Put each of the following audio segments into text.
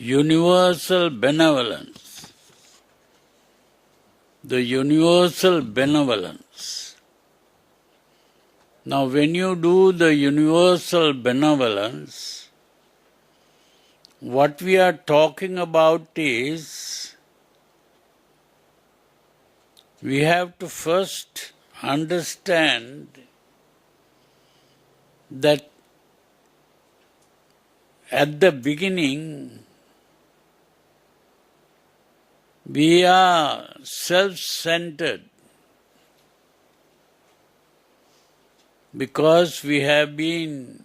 universal benevolence. The universal benevolence. Now when you do the universal benevolence, what we are talking about is, we have to first understand that at the beginning we are self-centered because we are being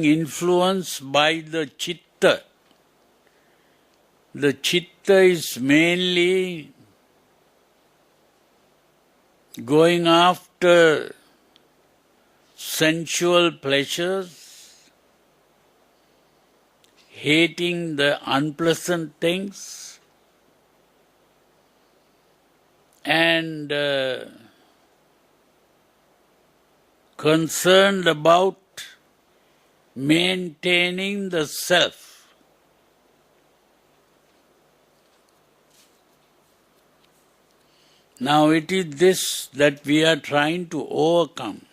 influenced by the chitta. The chitta is mainly going after sensual pleasures, hating the unpleasant things, and concerned about maintaining the self. Now it is this that we are trying to overcome.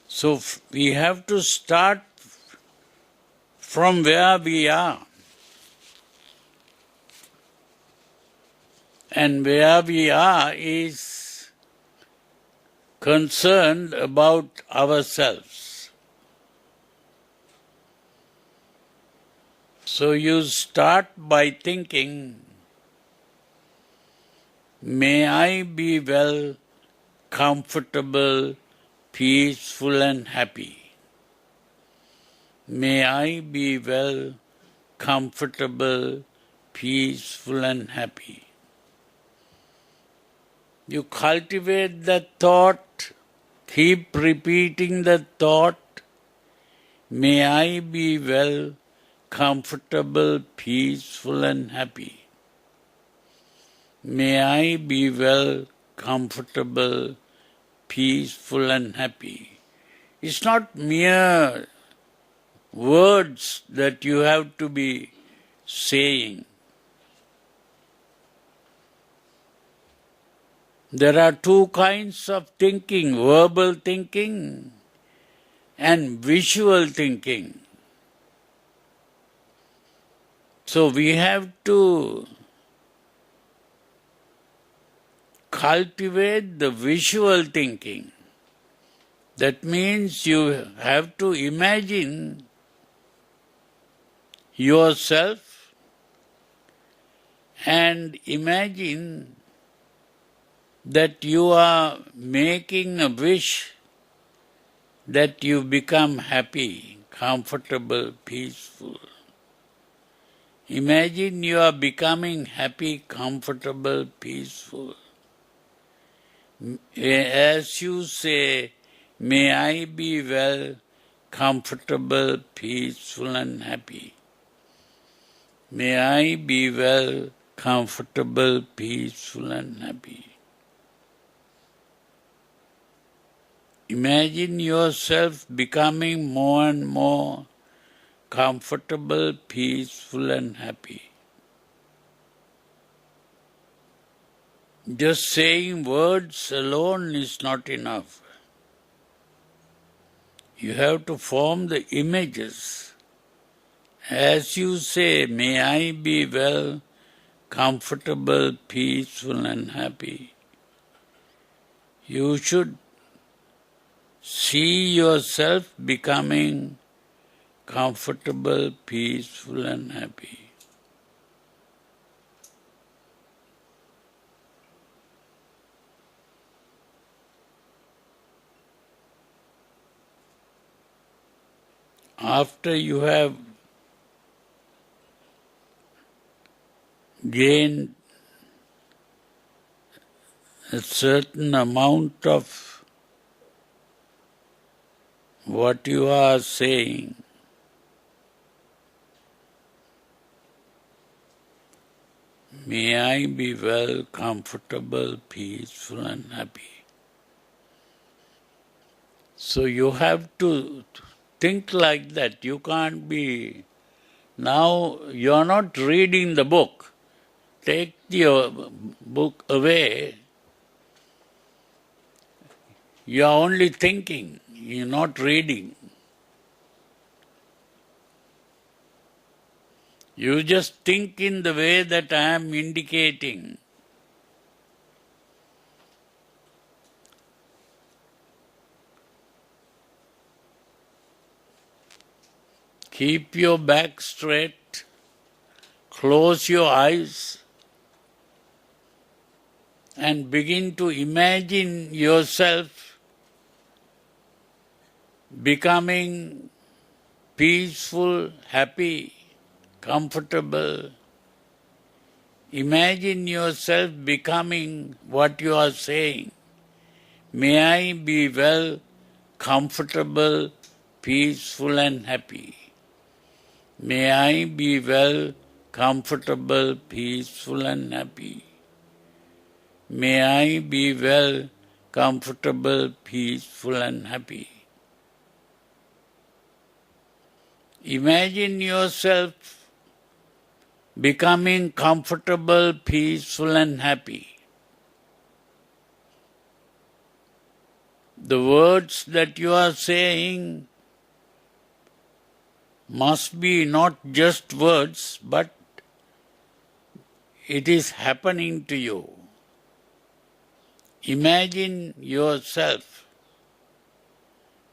So we have to start from where we are. And where we are is concerned about ourselves. So you start by thinking, may I be well, comfortable, peaceful and happy. May I be well, comfortable, peaceful and happy. You cultivate that thought, keep repeating that thought, may I be well, comfortable, peaceful and happy. May I be well, comfortable, peaceful and happy. It's not mere words that you have to be saying. There are two kinds of thinking, verbal thinking and visual thinking. So we have to cultivate the visual thinking. That means you have to imagine yourself and imagine that you are making a wish that you become happy, comfortable, peaceful. Imagine you are becoming happy, comfortable, peaceful. As you say, may I be well, comfortable, peaceful and happy. May I be well, comfortable, peaceful and happy. Imagine yourself becoming more and more comfortable, peaceful and happy. Just saying words alone is not enough. You have to form the images. As you say, may I be well, comfortable, peaceful and happy. You should see yourself becoming comfortable, peaceful and happy. After you have gained a certain amount of what you are saying, may I be well, comfortable, peaceful and happy. So you have to think like that. You can't be... Now you are not reading the book. Take your book away. You are only thinking. You are not reading. You just think in the way that I am indicating. Keep your back straight. Close your eyes and begin to imagine yourself becoming peaceful, happy, comfortable. Imagine yourself becoming what you are saying. May I be well, comfortable, peaceful and happy. May I be well, comfortable, peaceful and happy. May I be well, comfortable, peaceful and happy. Imagine yourself becoming comfortable, peaceful and happy. The words that you are saying must be not just words, but it is happening to you. Imagine yourself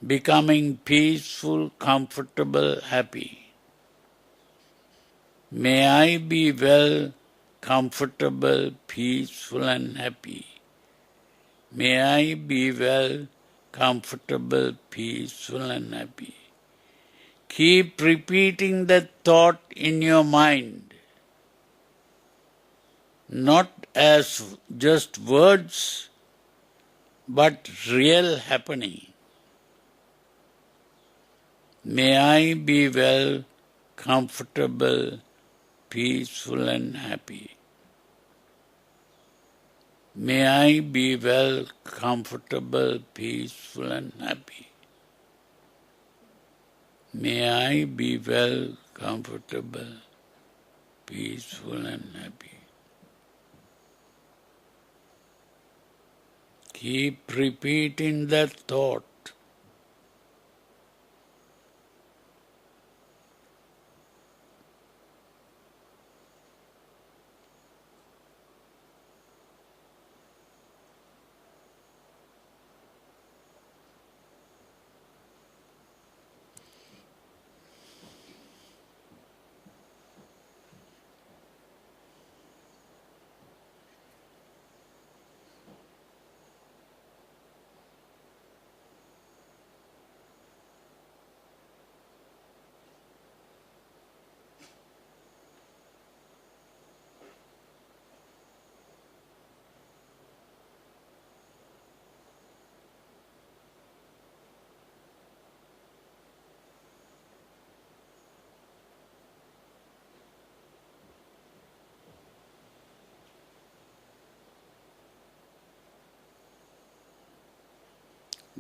becoming peaceful, comfortable, happy. May I be well, comfortable, peaceful and happy. May I be well, comfortable, peaceful and happy. Keep repeating that thought in your mind, not as just words, but real happening. May I be well, comfortable, peaceful and happy. May I be well, comfortable, peaceful and happy. May I be well, comfortable, peaceful and happy. Keep repeating that thought.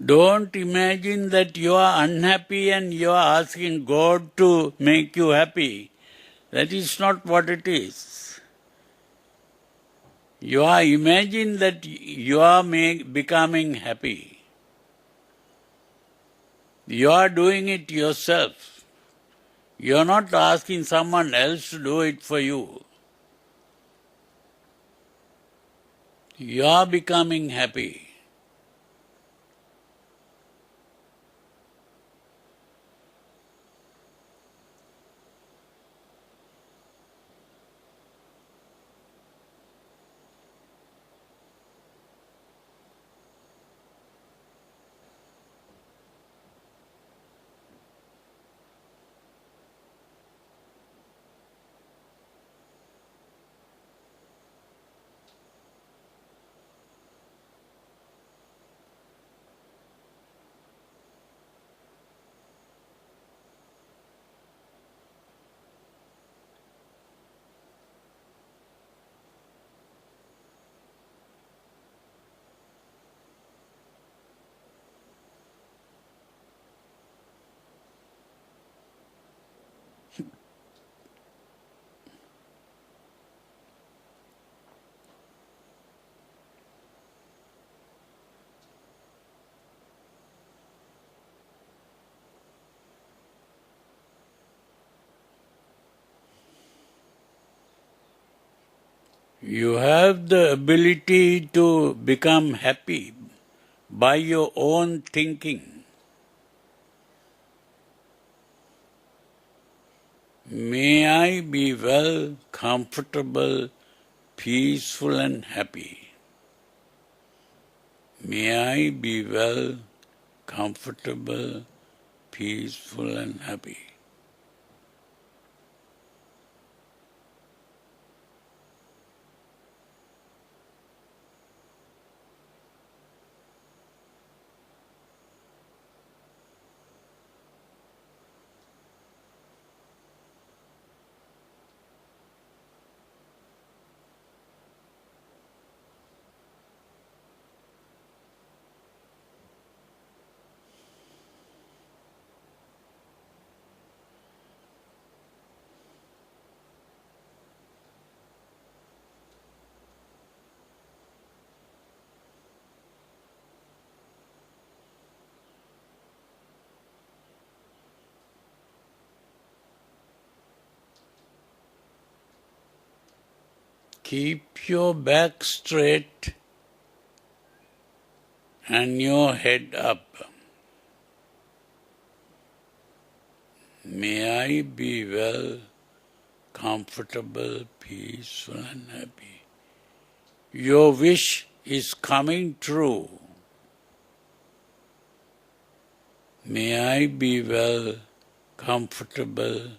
Don't imagine that you are unhappy and you are asking God to make you happy. That is not what it is. You are imagining that you are becoming happy. You are doing it yourself. You are not asking someone else to do it for you. You are becoming happy. You have the ability to become happy by your own thinking. May I be well, comfortable, peaceful and happy. May I be well, comfortable, peaceful and happy. Keep your back straight and your head up. May I be well, comfortable, peaceful and happy. Your wish is coming true. May I be well, comfortable,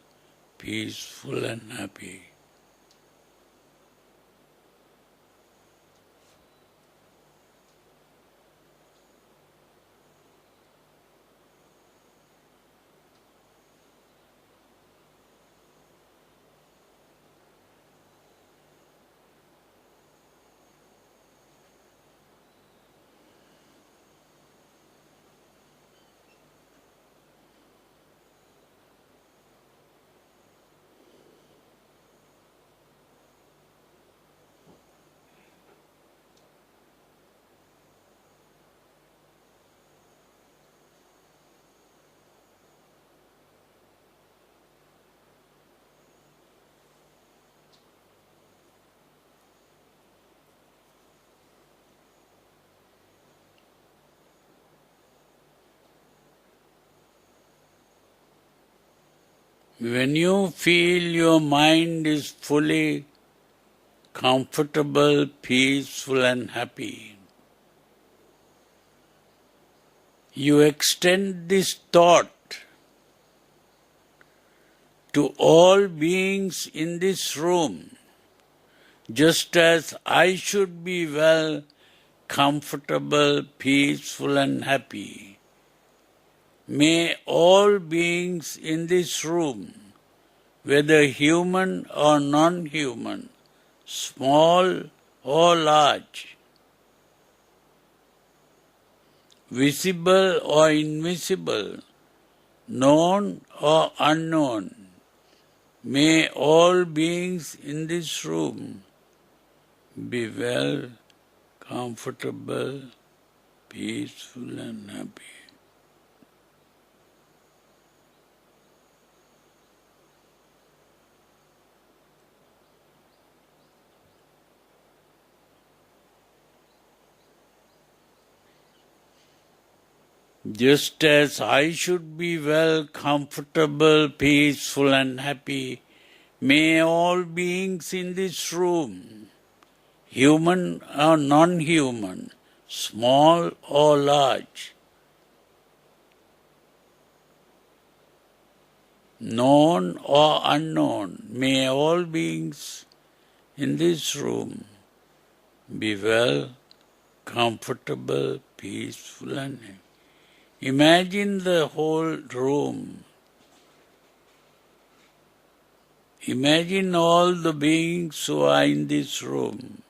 peaceful and happy. When you feel your mind is fully comfortable, peaceful and happy, you extend this thought to all beings in this room, just as I should be well, comfortable, peaceful and happy. May all beings in this room, whether human or non-human, small or large, visible or invisible, known or unknown, may all beings in this room be well, comfortable, peaceful and happy. Just as I should be well, comfortable, peaceful and happy, may all beings in this room, human or non-human, small or large, known or unknown, may all beings in this room be well, comfortable, peaceful and happy. Imagine the whole room. Imagine all the beings who are in this room.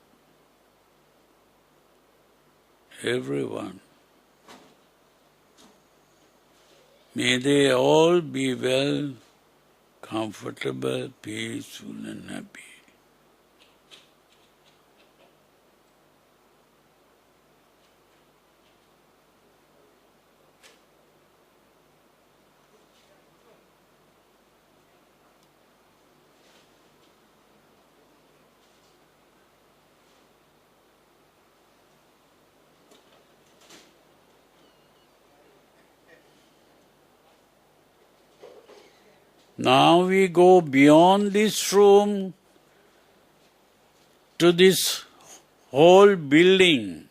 Everyone. May they all be well, comfortable, peaceful and happy. Now we go beyond this room to this whole building.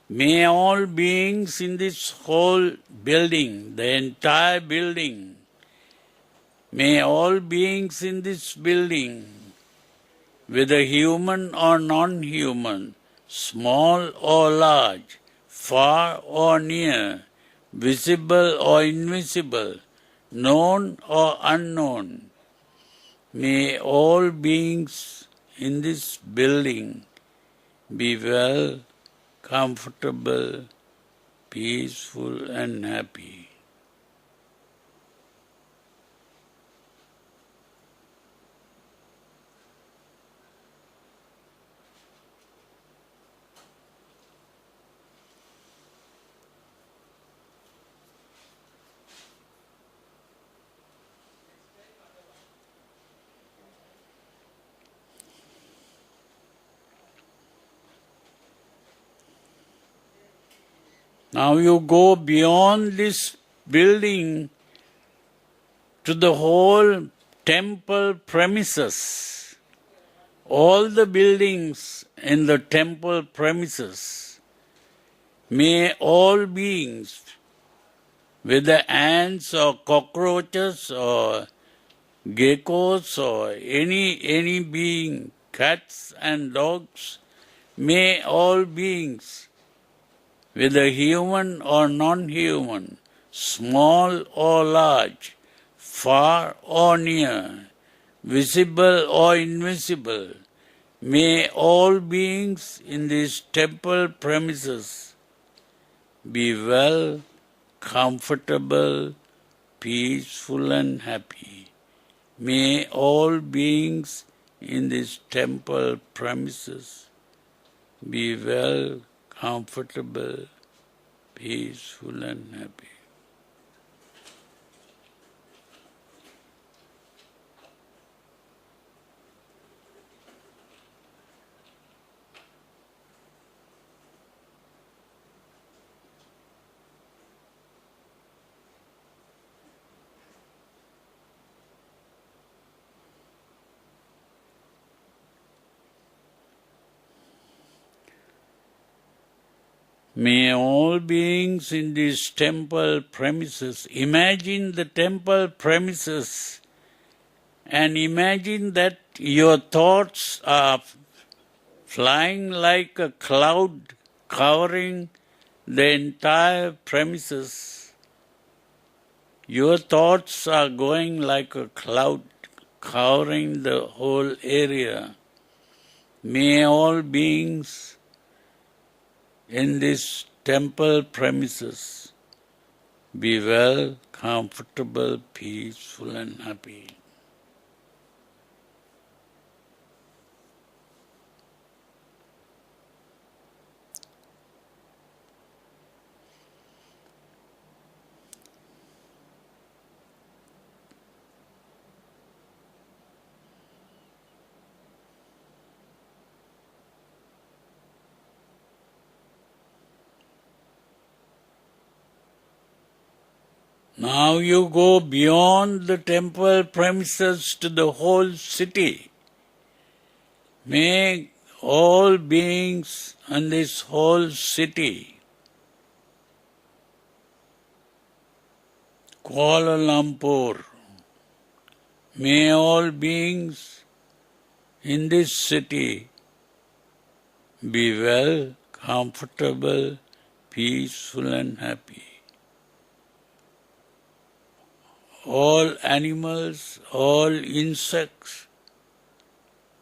May all beings in this whole building, the entire building, may all beings in this building, whether human or non-human, small or large, far or near, visible or invisible, known or unknown, may all beings in this building be well, comfortable, peaceful and happy. Now you go beyond this building to the whole temple premises. All the buildings in the temple premises, may all beings, whether ants or cockroaches or geckos or any being, cats and dogs, may all beings, whether human or non-human, small or large, far or near, visible or invisible, may all beings in these temple premises be well, comfortable, peaceful and happy. May all beings in this temple premises be well, comfortable, peaceful and happy. May all beings in these temple premises, imagine the temple premises and imagine that your thoughts are flying like a cloud covering the entire premises. Your thoughts are going like a cloud covering the whole area. May all beings in this temple premises be well, comfortable, peaceful and happy. Now you go beyond the temple premises to the whole city. May all beings in this whole city, Kuala Lumpur, may all beings in this city be well, comfortable, peaceful and happy. All animals, all insects,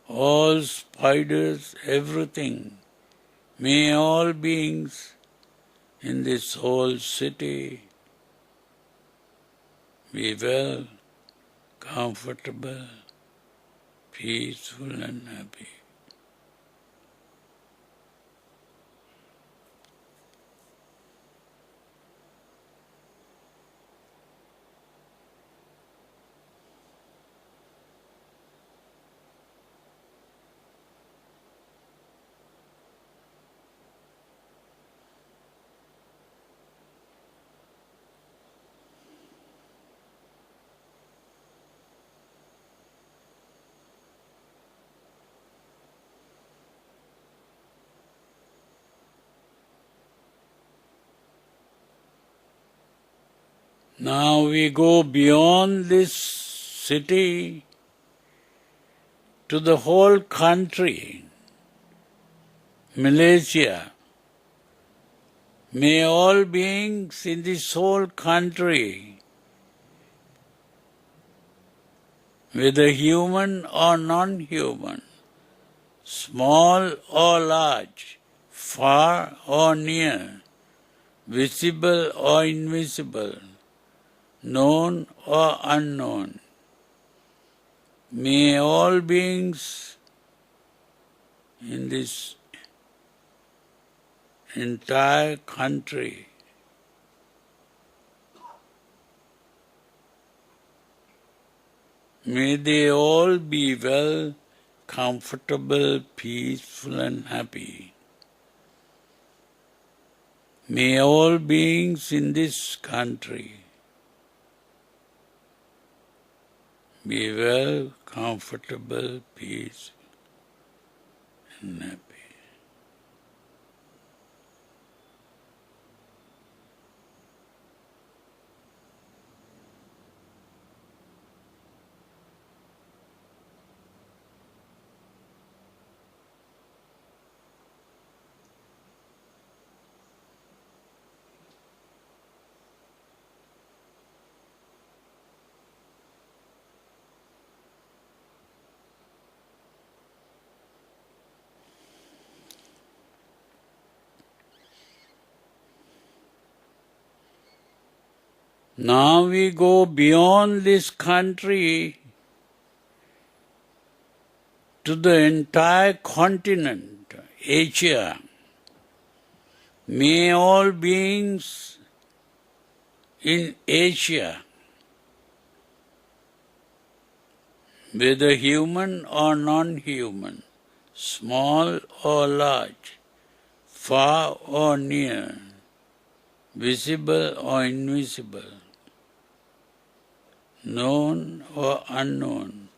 all spiders, everything, may all beings in this whole city be well, comfortable, peaceful and happy. Now we go beyond this city to the whole country, Malaysia. May all beings in this whole country, whether human or non-human, small or large, far or near, visible or invisible, known or unknown, may all beings in this entire country may they all be well, comfortable, peaceful and happy. May all beings in this country be well, comfortable, peaceful and happy. Now we go beyond this country to the entire continent, Asia. May all beings in Asia, whether human or non-human, small or large, far or near, visible or invisible, known or unknown,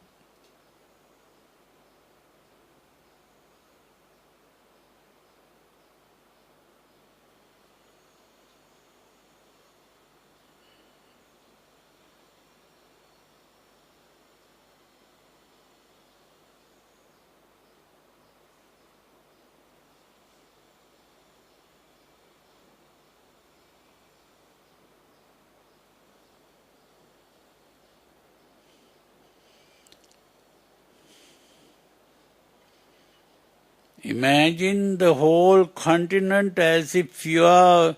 imagine the whole continent as if you are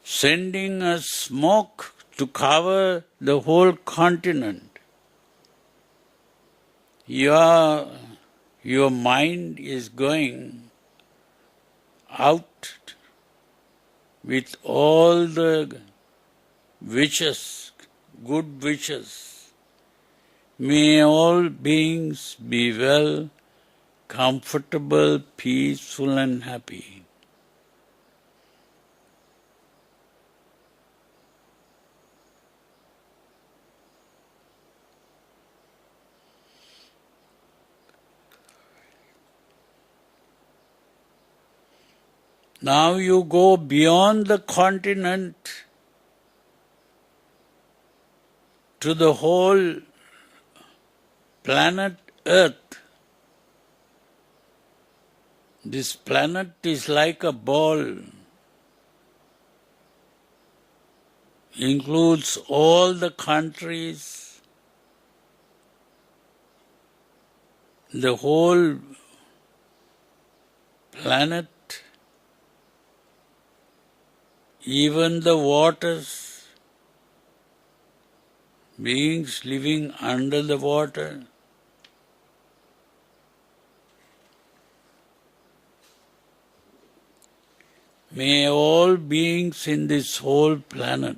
sending a smoke to cover the whole continent. Your mind is going out with all the wishes, good wishes. May all beings be well, comfortable, peaceful and happy. Now you go beyond the continent to the whole planet Earth. This planet is like a ball, includes all the countries, the whole planet, even the waters, beings living under the water. May all beings in this whole planet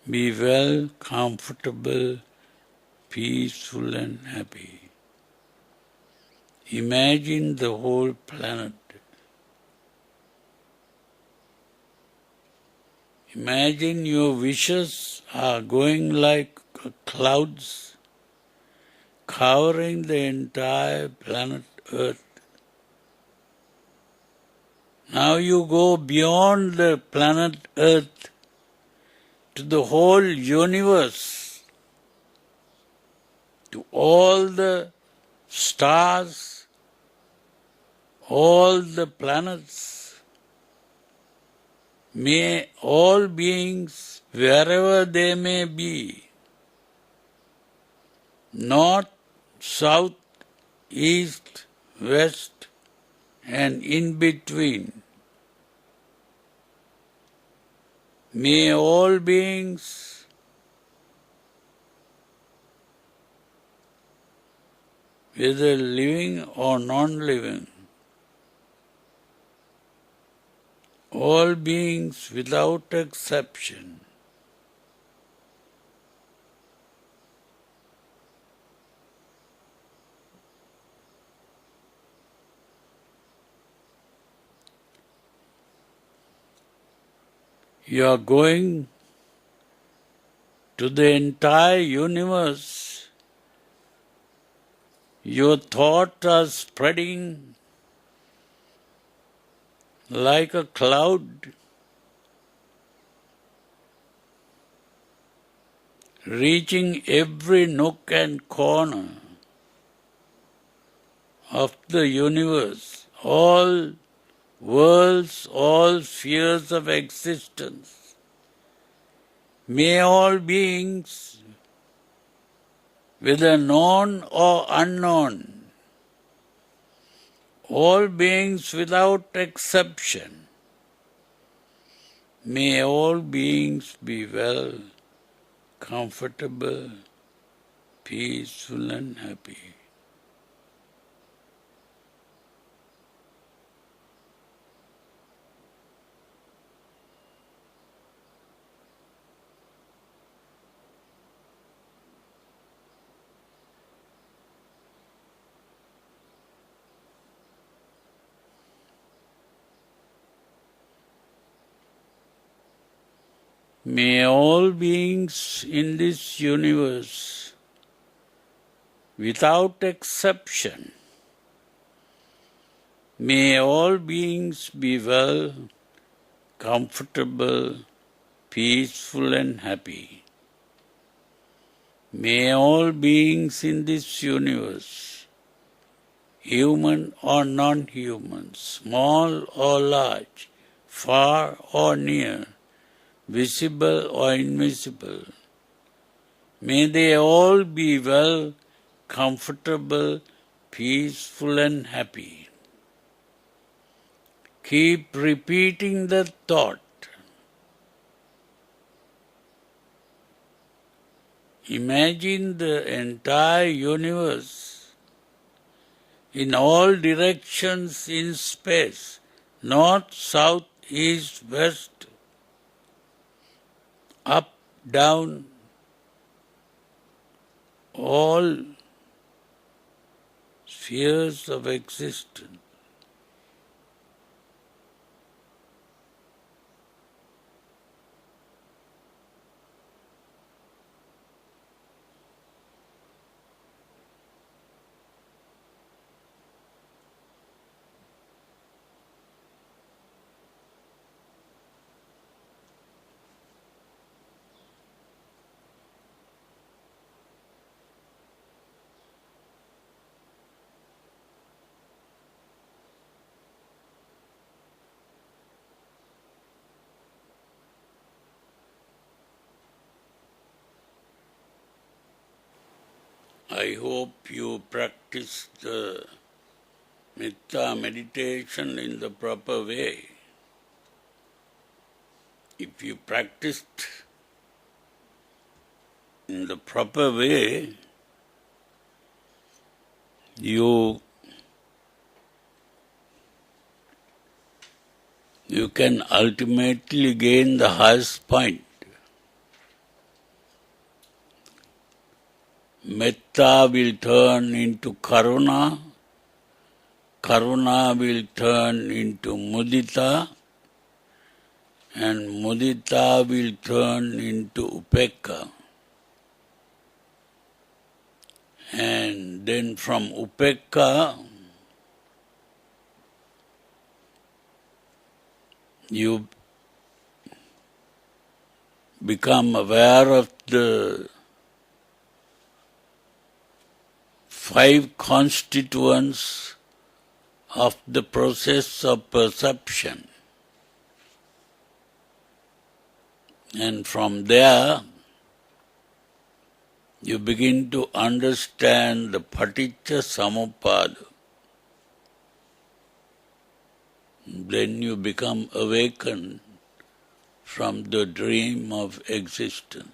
be well, comfortable, peaceful and happy. Imagine the whole planet. Imagine your wishes are going like clouds, covering the entire planet Earth. Now you go beyond the planet Earth to the whole universe, to all the stars, all the planets. May all beings, wherever they may be, north, south, east, west, and in between, may all beings whether living or non-living, all beings without exception, you are going to the entire universe. Your thoughts are spreading like a cloud, reaching every nook and corner of the universe, all worlds, all spheres of existence. May all beings, whether known or unknown, all beings without exception, may all beings be well, comfortable, peaceful and happy. May all beings in this universe, without exception, may all beings be well, comfortable, peaceful and happy. May all beings in this universe, human or non-human, small or large, far or near, visible or invisible, may they all be well, comfortable, peaceful and happy. Keep repeating the thought. Imagine the entire universe in all directions in space, north, south, east, west, up, down, all spheres of existence. I hope you practice the metta meditation in the proper way. If you practiced in the proper way, you can ultimately gain the highest point. Metta will turn into karuna, karuna will turn into mudita, and mudita will turn into upekkha. And then from upekkha, you become aware of the 5 constituents of the process of perception. And from there, you begin to understand the paticca samuppada. Then you become awakened from the dream of existence.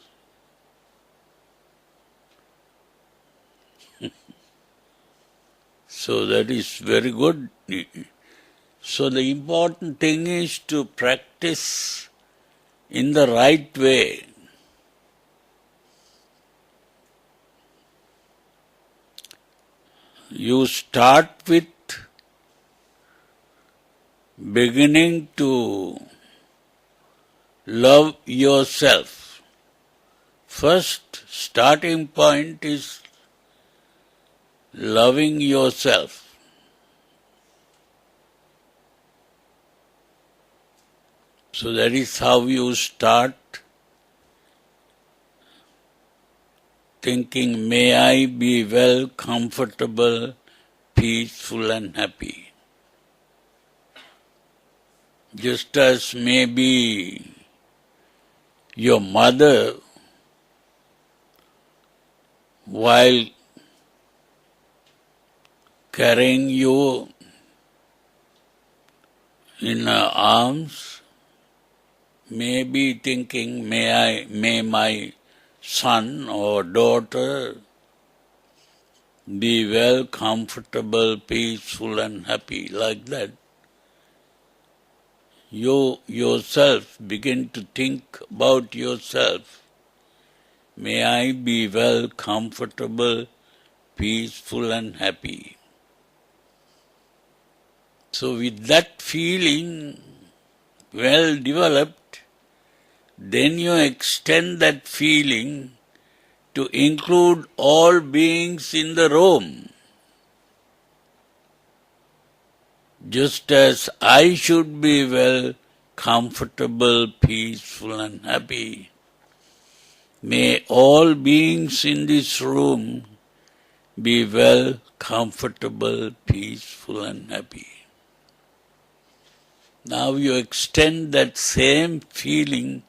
So that is very good. So the important thing is to practice in the right way. You start with beginning to love yourself. First starting point is loving yourself. So that is how you start thinking, may I be well, comfortable, peaceful and happy. Just as maybe your mother, while carrying you in her arms, may be thinking, may my son or daughter be well, comfortable, peaceful and happy, like that. You yourself begin to think about yourself. May I be well, comfortable, peaceful and happy. So with that feeling well developed, then you extend that feeling to include all beings in the room. Just as I should be well, comfortable, peaceful and happy, may all beings in this room be well, comfortable, peaceful and happy. Now you extend that same feeling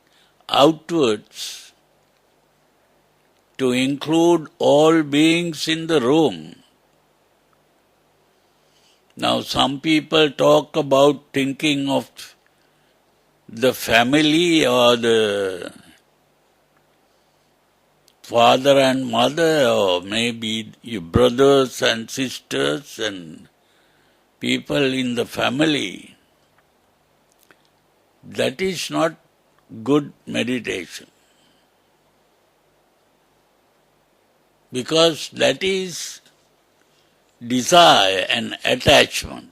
outwards to include all beings in the room. Now some people talk about thinking of the family or the father and mother, or maybe your brothers and sisters and people in the family. That is not good meditation, because that is desire and attachment,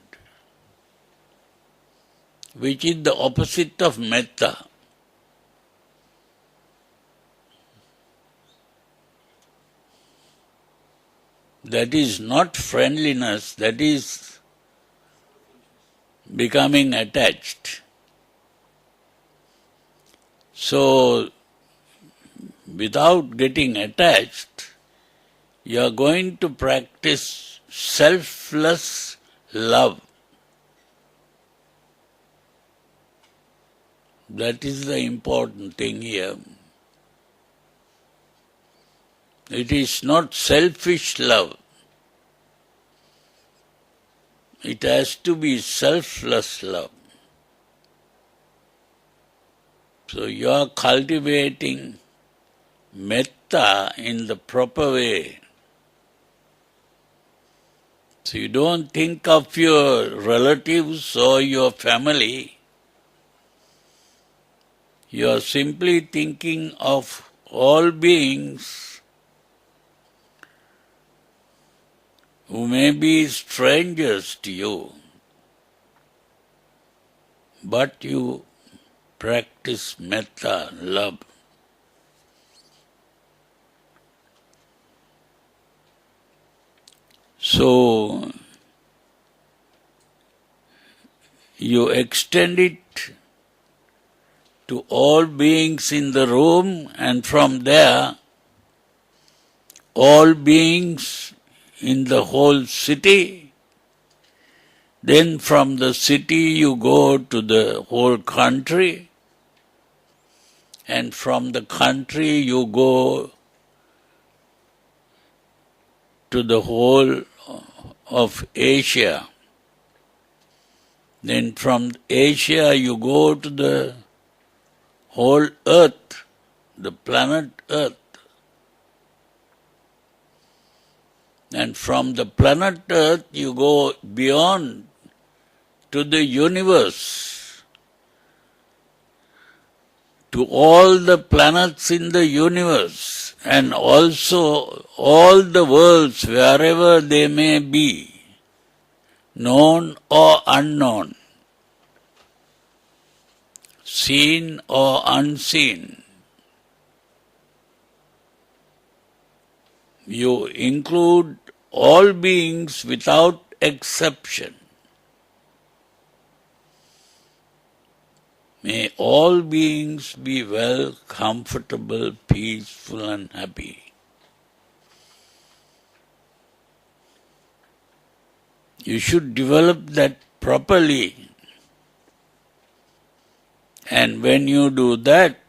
which is the opposite of metta. That is not friendliness, that is becoming attached. So, without getting attached, you are going to practice selfless love. That is the important thing here. It is not selfish love. It has to be selfless love. So you are cultivating metta in the proper way. So you don't think of your relatives or your family. You are simply thinking of all beings who may be strangers to you, but you practice metta, love. So, you extend it to all beings in the room, and from there, all beings in the whole city. Then from the city you go to the whole country, and from the country you go to the whole of Asia. Then from Asia you go to the whole earth, the planet Earth. And from the planet Earth you go beyond to the universe, to all the planets in the universe, and also all the worlds wherever they may be, known or unknown, seen or unseen. You include all beings without exception. May all beings be well, comfortable, peaceful and happy. You should develop that properly. And when you do that,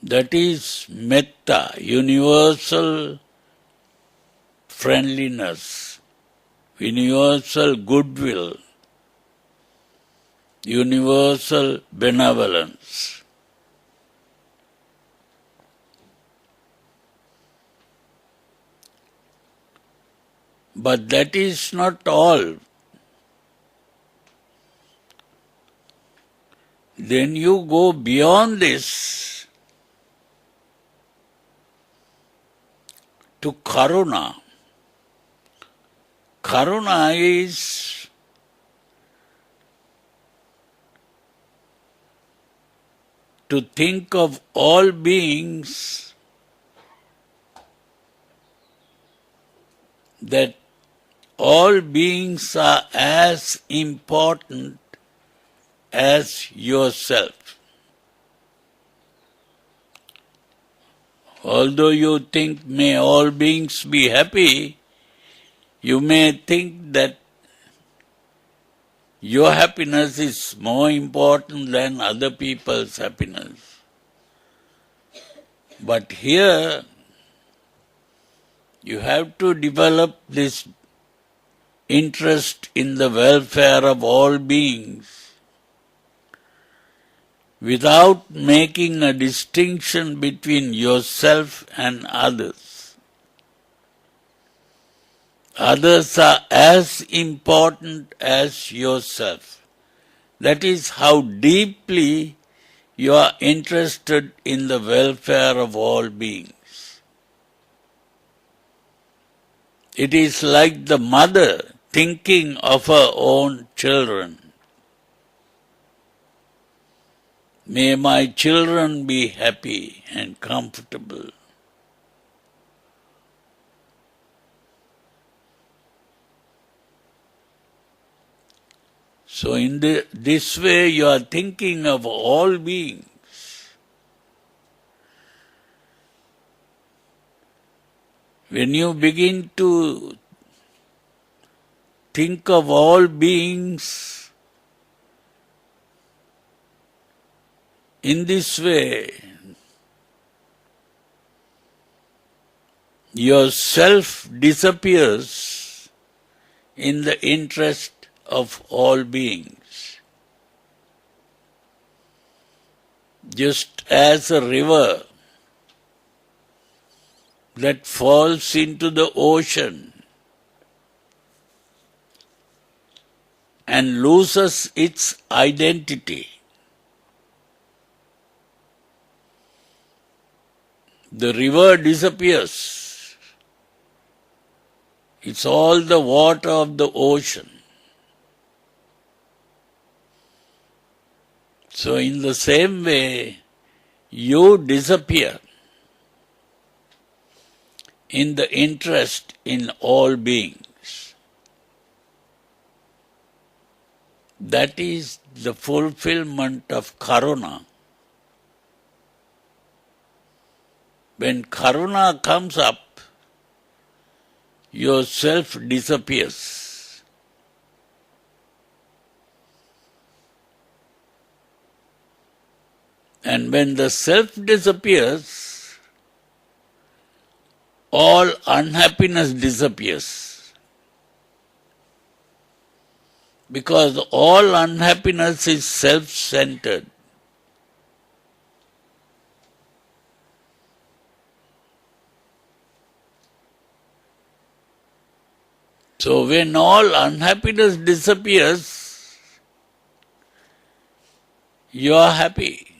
that is metta, universal friendliness, universal goodwill, universal benevolence. But that is not all. Then you go beyond this to karuna. Karuna is to think of all beings that all beings are as important as yourself. Although you think may all beings be happy, you may think that your happiness is more important than other people's happiness. But here, you have to develop this interest in the welfare of all beings without making a distinction between yourself and others. Others are as important as yourself. That is how deeply you are interested in the welfare of all beings. It is like the mother thinking of her own children. May my children be happy and comfortable. So in this way you are thinking of all beings. When you begin to think of all beings in this way, your self disappears in the interest of all beings. Just as a river that falls into the ocean and loses its identity. The river disappears. It's all the water of the ocean. So in the same way, you disappear in the interest in all beings. That is the fulfillment of karuna. When karuna comes up, your self disappears. And when the self disappears, all unhappiness disappears. Because all unhappiness is self-centered. So when all unhappiness disappears, you are happy.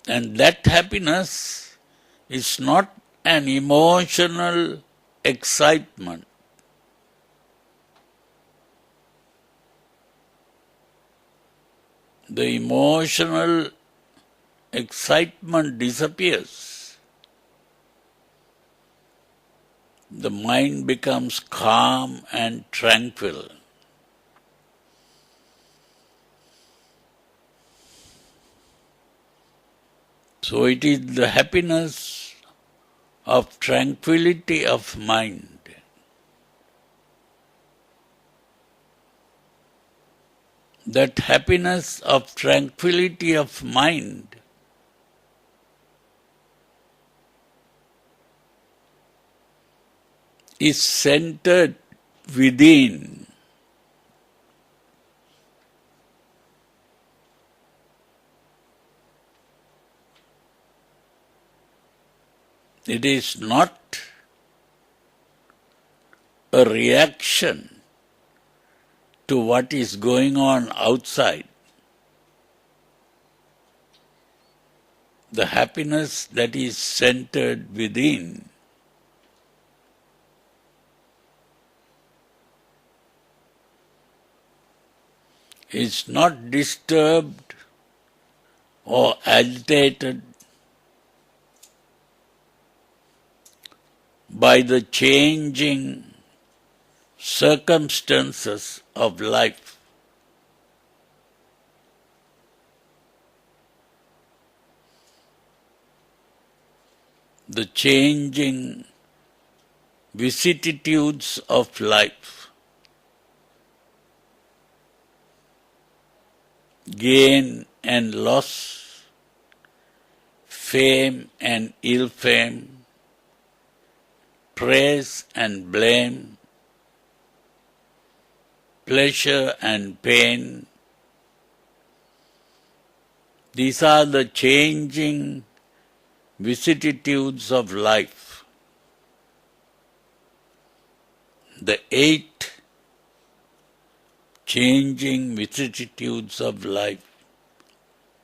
And that happiness is not an emotional excitement. The emotional excitement disappears. The mind becomes calm and tranquil. So it is the happiness of tranquility of mind. That happiness of tranquility of mind is centered within. It is not a reaction to what is going on outside. The happiness that is centered within is not disturbed or agitated by the changing circumstances of life. The changing vicissitudes of life. Gain and loss, fame and ill fame, praise and blame, pleasure and pain. These are the changing vicissitudes of life. The 8 changing vicissitudes of life.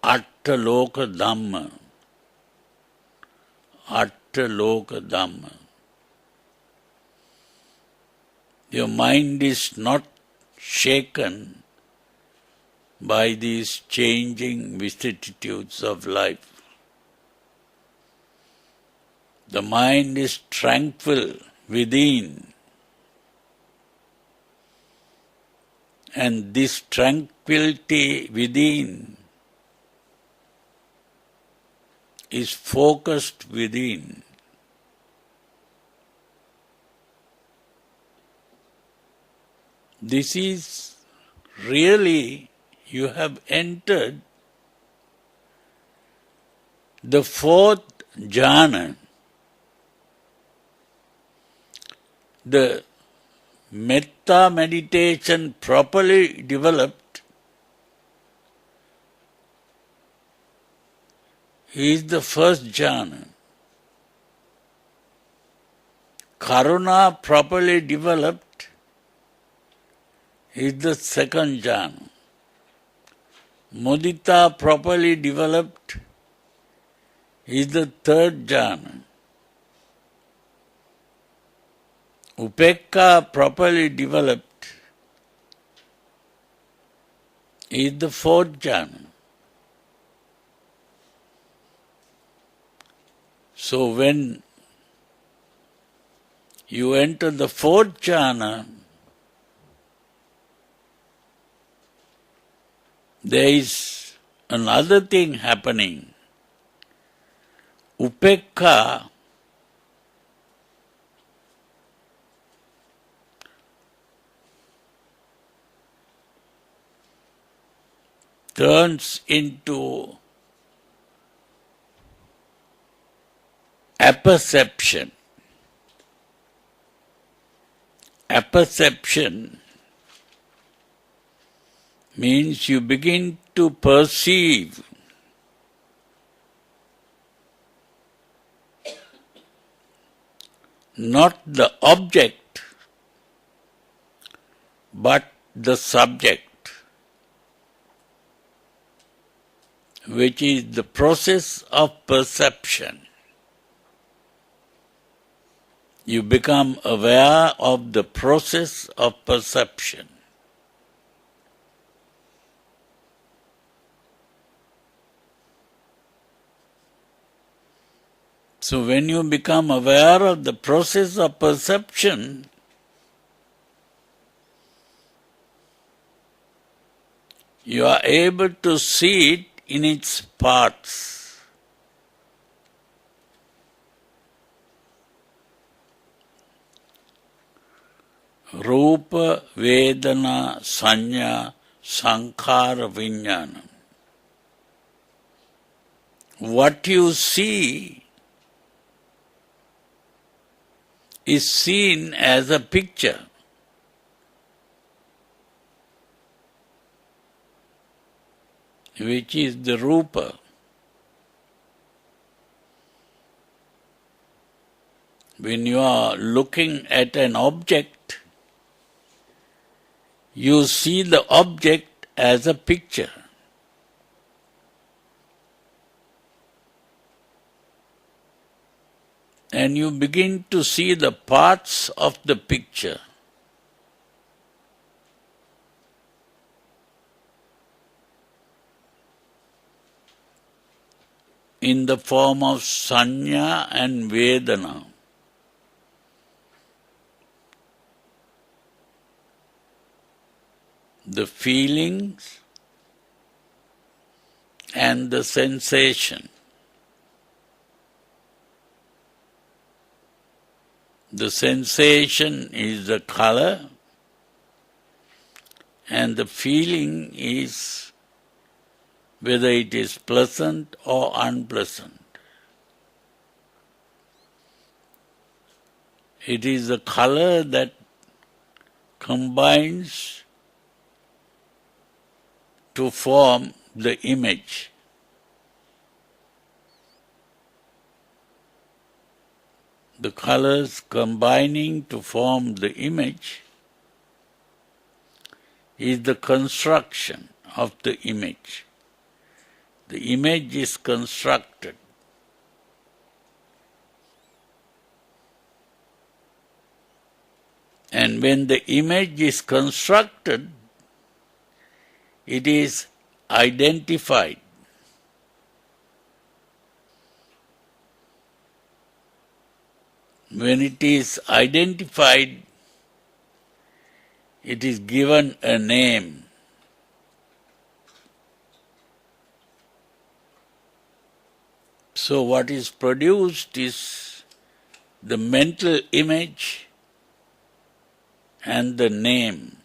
Attaloka Dhamma. Attaloka Dhamma. Your mind is not shaken by these changing vicissitudes of life. The mind is tranquil within, and this tranquility within is focused within. This is really, you have entered the 4th jhana. The metta meditation properly developed is the 1st jhana. Karuna properly developed is the 2nd jhana. Mudita properly developed is the 3rd jhana. Upekka properly developed is the 4th jhana. So when you enter the 4th jhana, there is another thing happening. Upekha turns into apperception. Apperception means you begin to perceive not the object but the subject, which is the process of perception. You become aware of the process of perception. So when you become aware of the process of perception, you are able to see it in its parts. Rupa, Vedana, Sanya, Sankhara, Vijnana. What you see is seen as a picture. Which is the Rupa. When you are looking at an object, you see the object as a picture. And you begin to see the parts of the picture. In the form of Sanya and Vedana. The feelings and the sensation. The sensation is the color and the feeling is whether it is pleasant or unpleasant. It is the color that combines to form the image. The colors combining to form the image is the construction of the image. The image is constructed. And when the image is constructed, it is identified. When it is identified, it is given a name. So what is produced is the mental image and the name,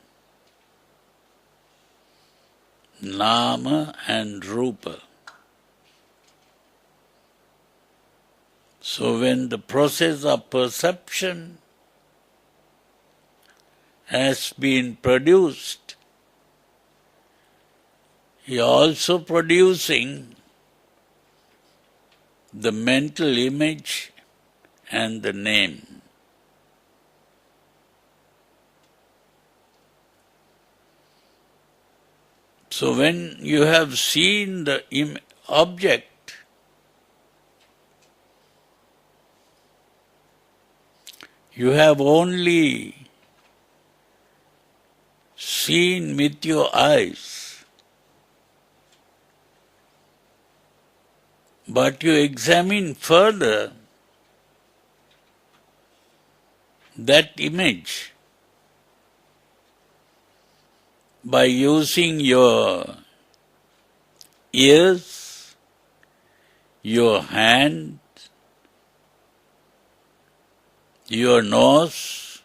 Nama and Rupa. So when the process of perception has been produced, you are also producing the mental image and the name. So when you have seen the object, you have only seen with your eyes, but you examine further that image by using your ears, your hand, your nose,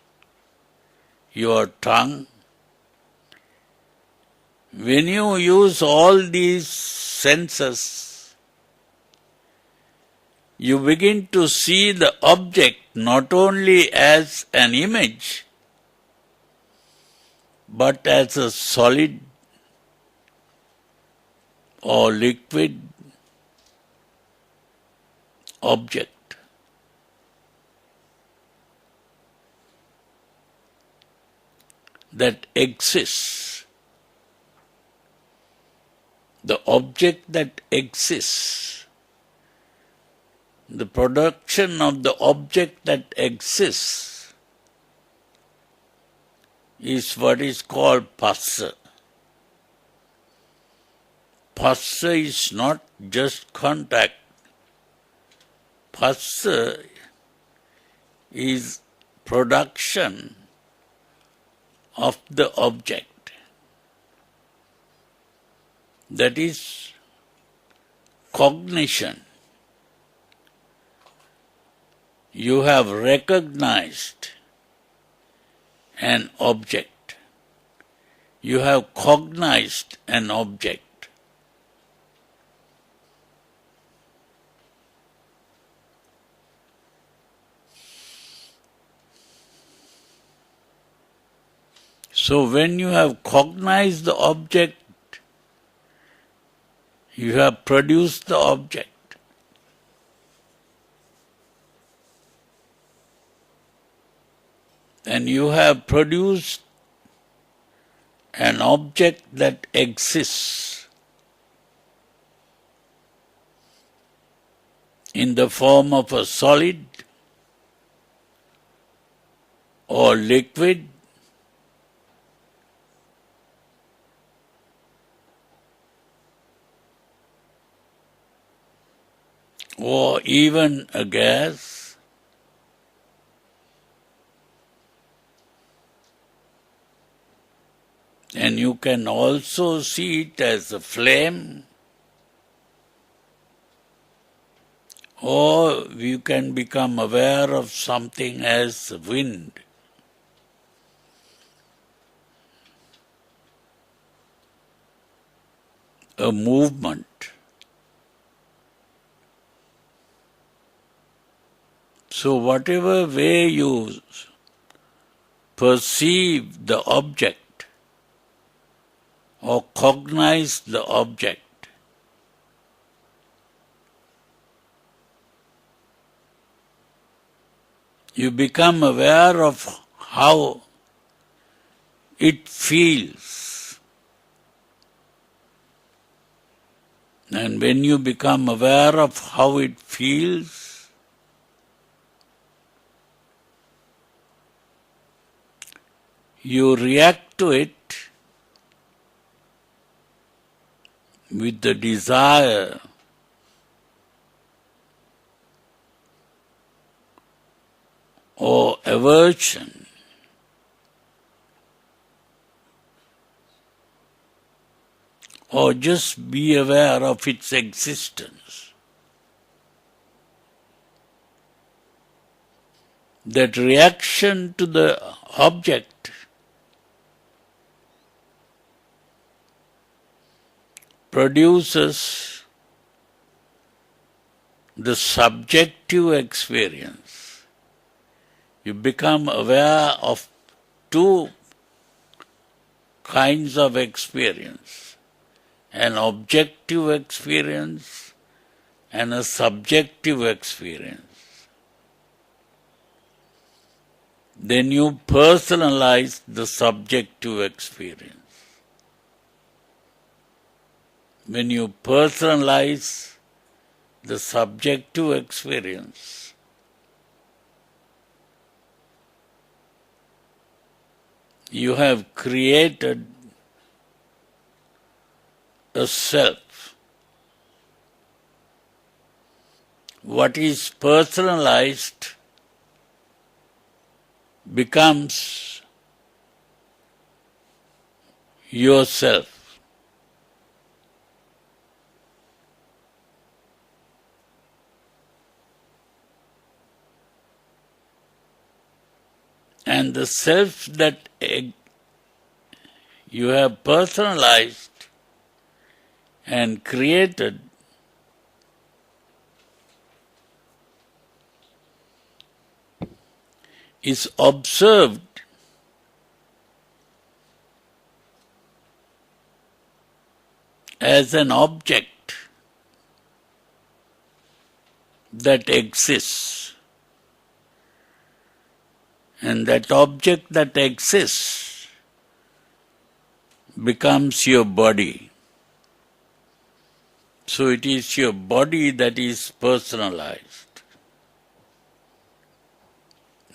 your tongue. When you use all these senses, you begin to see the object not only as an image, but as a solid or liquid object. That exists. The object that exists. The production of the object that exists is what is called phassa. Phassa is not just contact. Phassa is production of the object. That is cognition. You have recognized an object. You have cognized an object. So when you have cognized the object, you have produced the object. And you have produced an object that exists in the form of a solid or liquid or even a gas, and you can also see it as a flame, or you can become aware of something as wind. A movement. So whatever way you perceive the object or cognize the object, you become aware of how it feels. And when you become aware of how it feels, you react to it with the desire or aversion. Or just be aware of its existence. That reaction to the object produces the subjective experience. You become aware of two kinds of experience, an objective experience and a subjective experience. Then you personalize the subjective experience. When you personalize the subjective experience, you have created a self. What is personalized becomes yourself. And the self that you have personalized and created is observed as an object that exists. And that object that exists becomes your body. So it is your body that is personalized.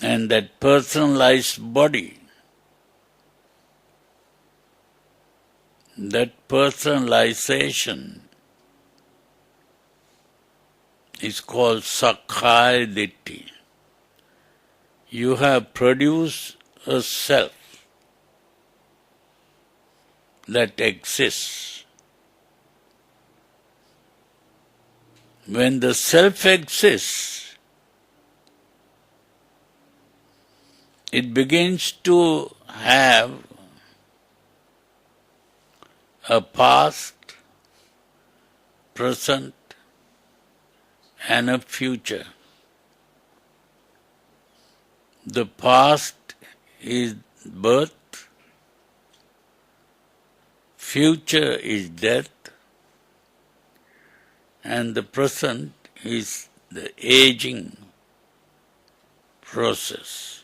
And that personalized body, that personalization is called Sakkaya Ditthi. You have produced a self that exists. When the self exists, it begins to have a past, present, and a future. The past is birth, future is death, and the present is the aging process.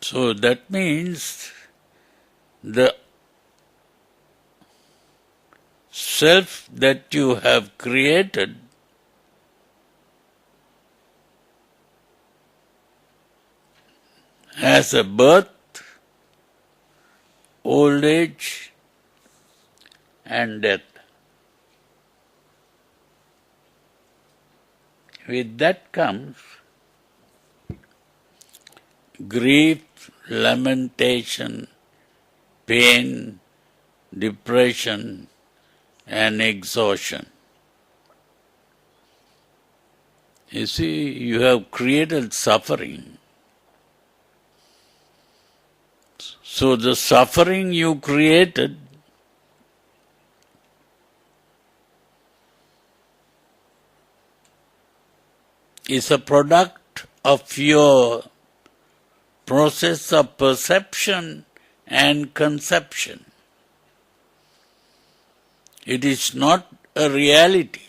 So that means the self that you have created has a birth, old age, and death. With that comes grief, lamentation, pain, depression, and exhaustion. You see, you have created suffering. So the suffering you created is a product of your process of perception and conception. It is not a reality.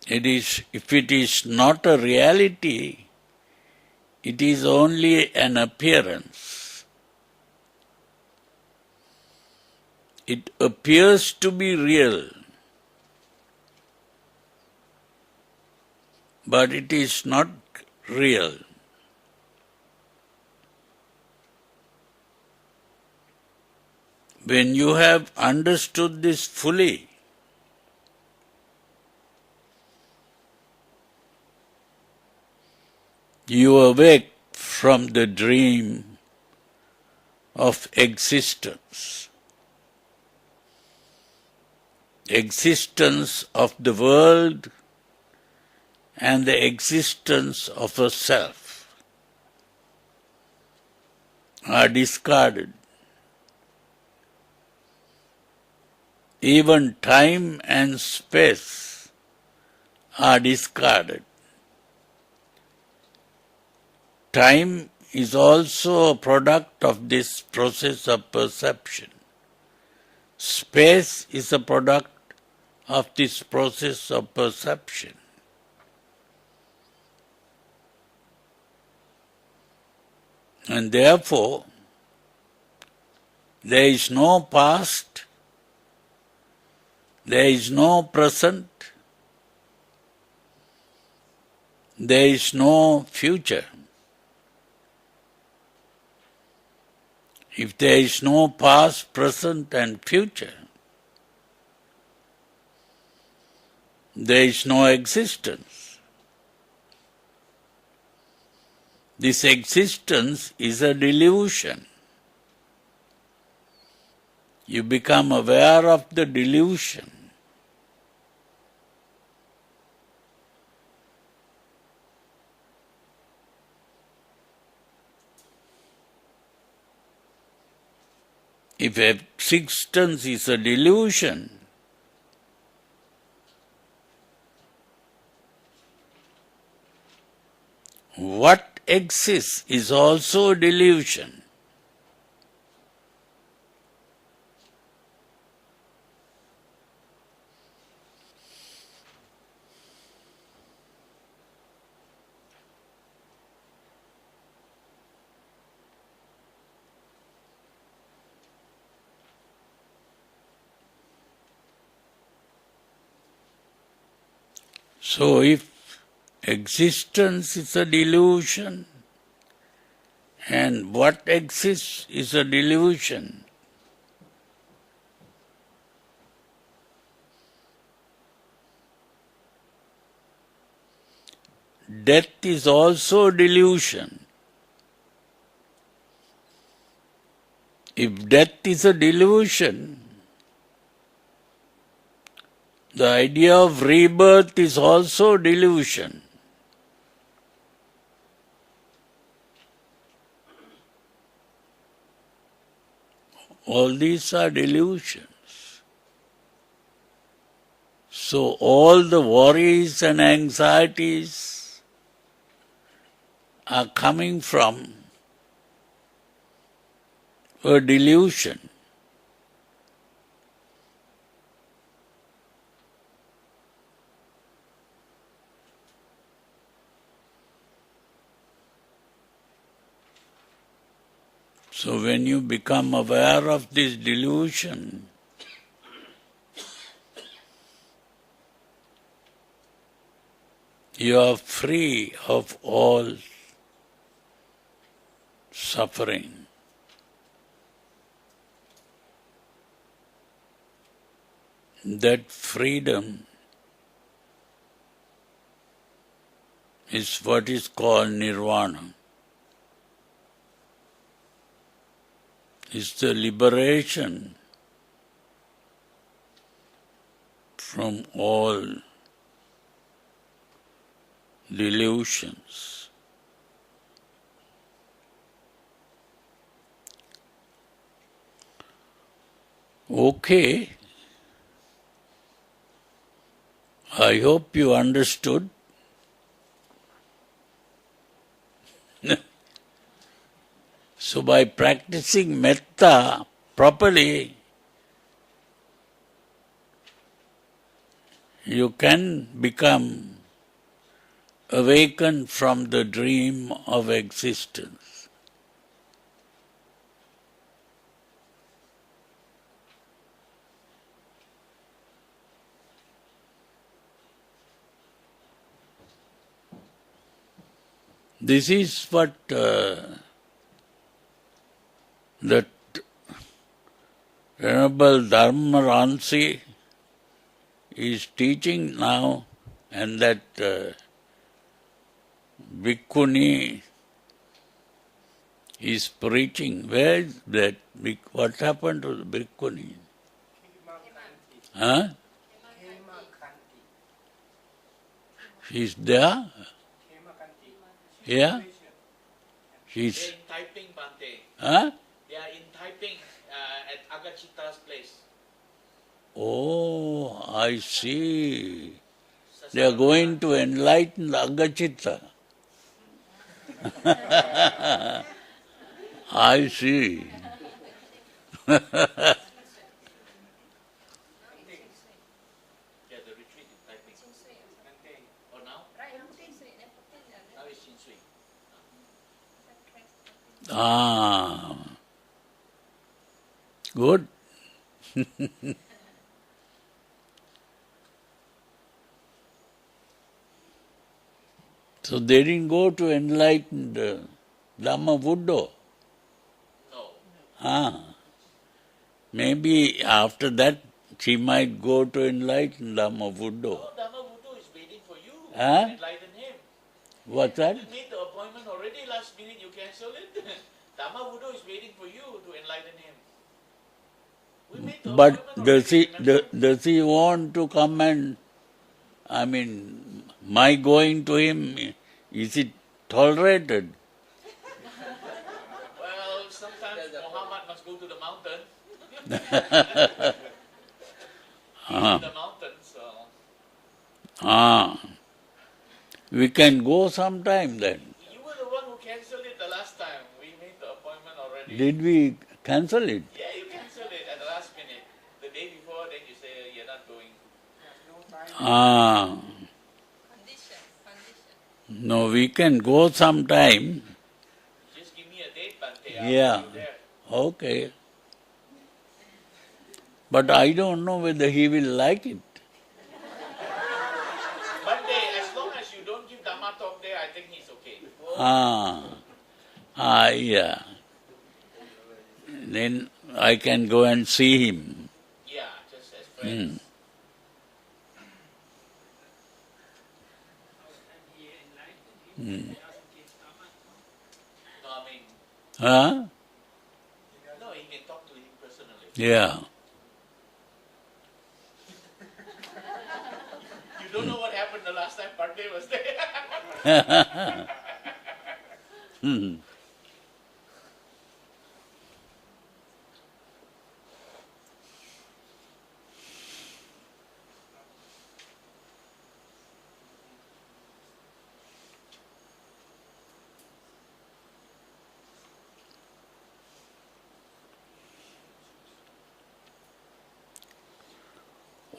If it is not a reality, it is only an appearance. It appears to be real, but it is not real. When you have understood this fully, you awake from the dream of existence. Existence of the world and the existence of a self are discarded. Even time and space are discarded. Time is also a product of this process of perception. Space is a product of this process of perception. And therefore, there is no past, there is no present, there is no future. If there is no past, present, and future, there is no existence. This existence is a delusion. You become aware of the delusion. If existence is a delusion, what exists is also a delusion. So if existence is a delusion, and what exists is a delusion, death is also a delusion. If death is a delusion, the idea of rebirth is also a delusion. All these are delusions. So all the worries and anxieties are coming from a delusion. So when you become aware of this delusion, you are free of all suffering. That freedom is what is called nirvana. It's the liberation from all delusions. Okay. I hope you understood. So by practicing metta properly, you can become awakened from the dream of existence. This is what that Venerable Dharmaransi is teaching now, and that Bhikkhuni is preaching. Where is that? What happened to the Bhikkhuni? Huh? She's there? Yeah? She's... They're in typing, Bhante. Huh? They are in typing at Agachita's place. Oh, I see. They are going to enlighten Agachita. I see. Yeah, the retreat is typing. Oh, now? Now it's in swing. Ah, good. So they didn't go to enlighten the Dhamma Buddha. No. Ah, maybe after that she might go to enlighten Dhamma Buddha. No, Dhamma Buddha is waiting for you to Huh? enlighten him. What's that? You made the appointment already, last minute you cancel it. Dhamma Buddha is waiting for you to enlighten him. But does he want to come and, my going to him, is it tolerated? Well, sometimes Muhammad must go to the mountain. He's in the mountain, so. We can go sometime then. You were the one who cancelled it the last time. We made the appointment already. Did we cancel it? Yeah, you cancelled it at the last minute. The day before, then you say you're not going. Condition. No, we can go sometime. Just give me a date, Bhante. Yeah. I'll see you there. Okay. But I don't know whether he will like it. Bhante, as long as you don't give Dhamma talk there, I think he's okay. Yeah. Then I can go and see him. Yeah, just as friends. No, I mean, Huh? no, he can talk to him personally. Yeah. You don't know what happened the last time Bhante was there.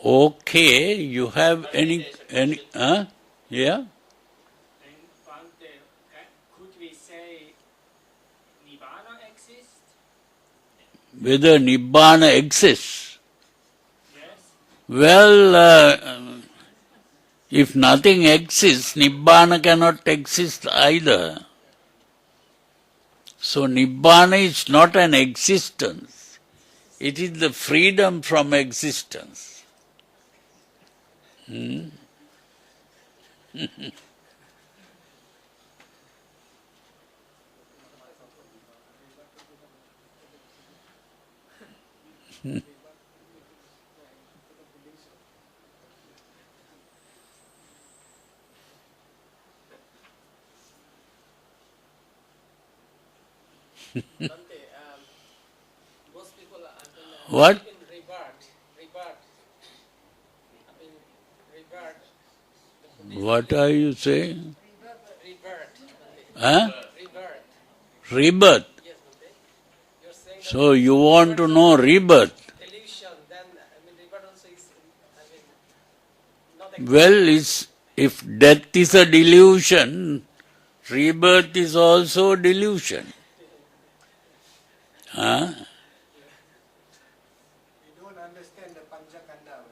Okay, you have any, yeah? Then Bhante, could we say Nibbana exists? Whether Nibbana exists? Yes. Well, if nothing exists, Nibbana cannot exist either. So Nibbana is not an existence. It is the freedom from existence. Bhante, most people What? in rebirth. What are you saying? Rebirth. Huh? Rebirth. Rebirth. Yes, Bhante. You're saying that So you want to know rebirth? delusion, then rebirth also is, not Well, if death is a delusion, rebirth is also a delusion. Huh? You don't understand the Panchakanda.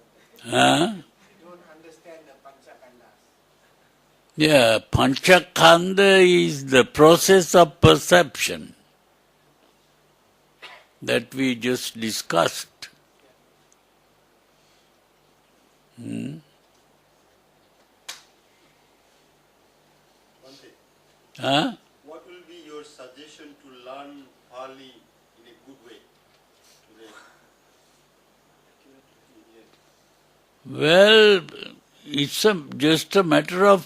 Huh? You don't understand the Panchakandas. Yeah, Panchakanda is the process of perception that we just discussed. Bhante, Huh? what will be your suggestion to learn Pali in a good way today? Well, it's just a matter of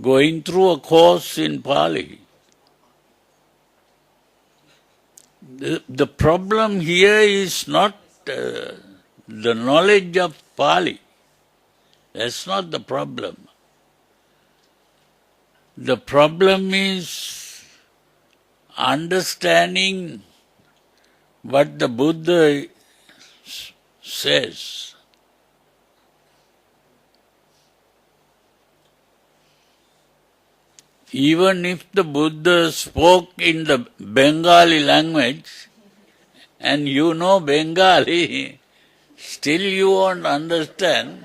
going through a course in Pali. The problem here is not the knowledge of Pali. That's not the problem. The problem is understanding what the Buddha says. Even if the Buddha spoke in the Bengali language, and you know Bengali, still you won't understand.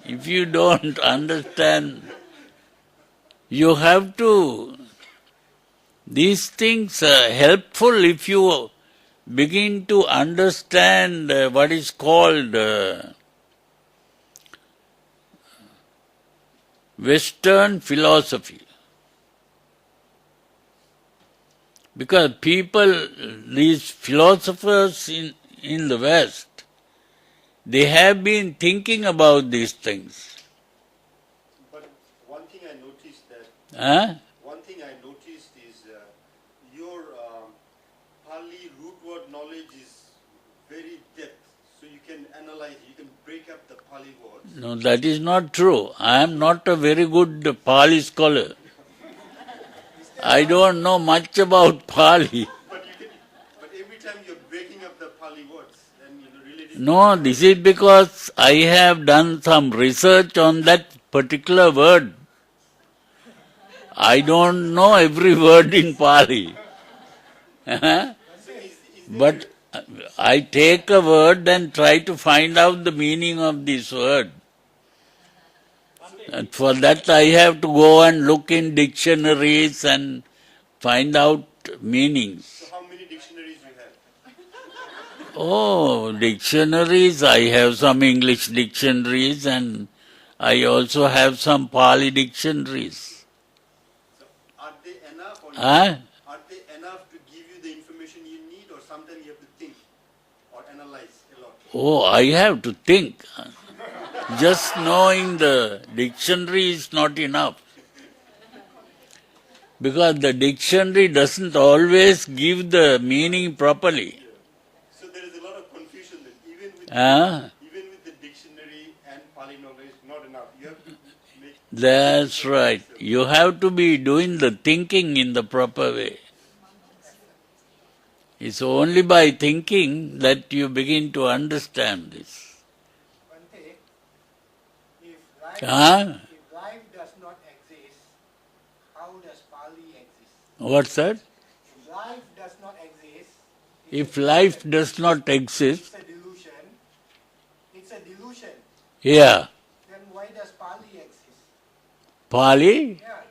If you don't understand, you have to. These things are helpful if you begin to understand what is called Western philosophy. Because people, these philosophers in the West, they have been thinking about these things. But one thing I noticed that Huh? one thing I noticed is your Pali root word knowledge is very depth. So you can analyze, you can break up the Pali words. No, that is not true. I am not a very good Pali scholar. I don't know much about Pali. But every time you're breaking up the Pali words, then related. No, this is because I have done some research on that particular word. I don't know every word in Pali. But I take a word and try to find out the meaning of this word. And for that I have to go and look in dictionaries and find out meanings. So how many dictionaries you have? Oh, dictionaries, I have some English dictionaries and I also have some Pali dictionaries. So are they enough or Huh? are they enough to give you the information you need, or sometimes you have to think or analyze a lot? Oh, I have to think. Just knowing the dictionary is not enough. Because the dictionary doesn't always give the meaning properly. So there is a lot of confusion that Huh? even with the dictionary and Pali knowledge, not enough. You have to make. That's right. You have to be doing the thinking in the proper way. It's only by thinking that you begin to understand this. Bhante, if Huh? life does not exist, how does Pali exist? What's that? If life does not exist, If life does not exist, it's a delusion. It's a delusion. yeah, Then why does Pali exist? Pali? Yeah,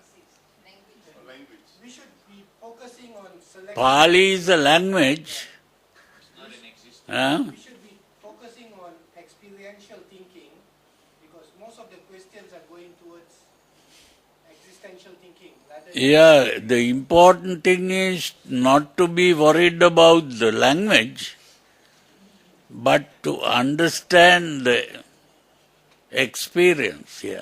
Language. we should be focusing on selecting. Pali is a language. Not in existence. Huh? We should be focusing on experiential thinking, because most of the questions are going towards existential thinking. Rather than Yeah, the important thing is not to be worried about the language, but to understand the experience. Yeah,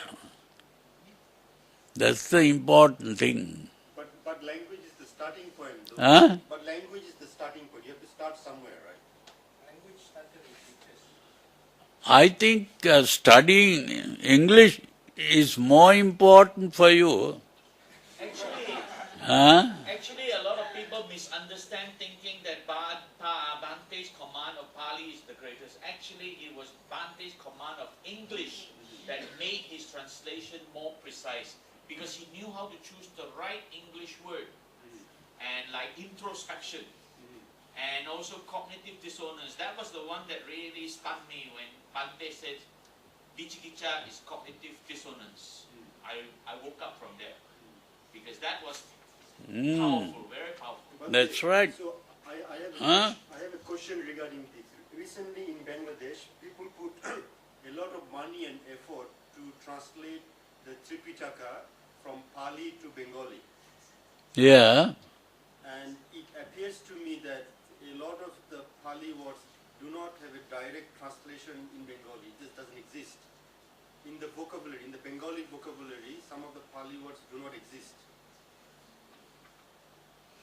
that's the important thing. But language is the starting point. Though. Huh? But language is the starting point. You have to start somewhere, right? language started with pictures. I think studying English is more important for you. Actually, Huh? Actually, a lot of people misunderstand, thinking that Bhante's command of Pali is the greatest. Actually, it was Bhante's command of English that made his translation more precise, because he knew how to choose the right English word, and like introspection, and also cognitive dissonance. That was the one that really stunned me when Bhante said, Vichikicha is cognitive dissonance. I woke up from there, because that was powerful, very powerful. But That's right. So Huh? I have a question regarding this. Recently in Bangladesh, people put a lot of money and effort to translate the Tripitaka from Pali to Bengali. Yeah. And it appears to me that a lot of the Pali words do not have a direct translation in Bengali. It just doesn't exist. In the vocabulary, in the Bengali vocabulary, some of the Pali words do not exist.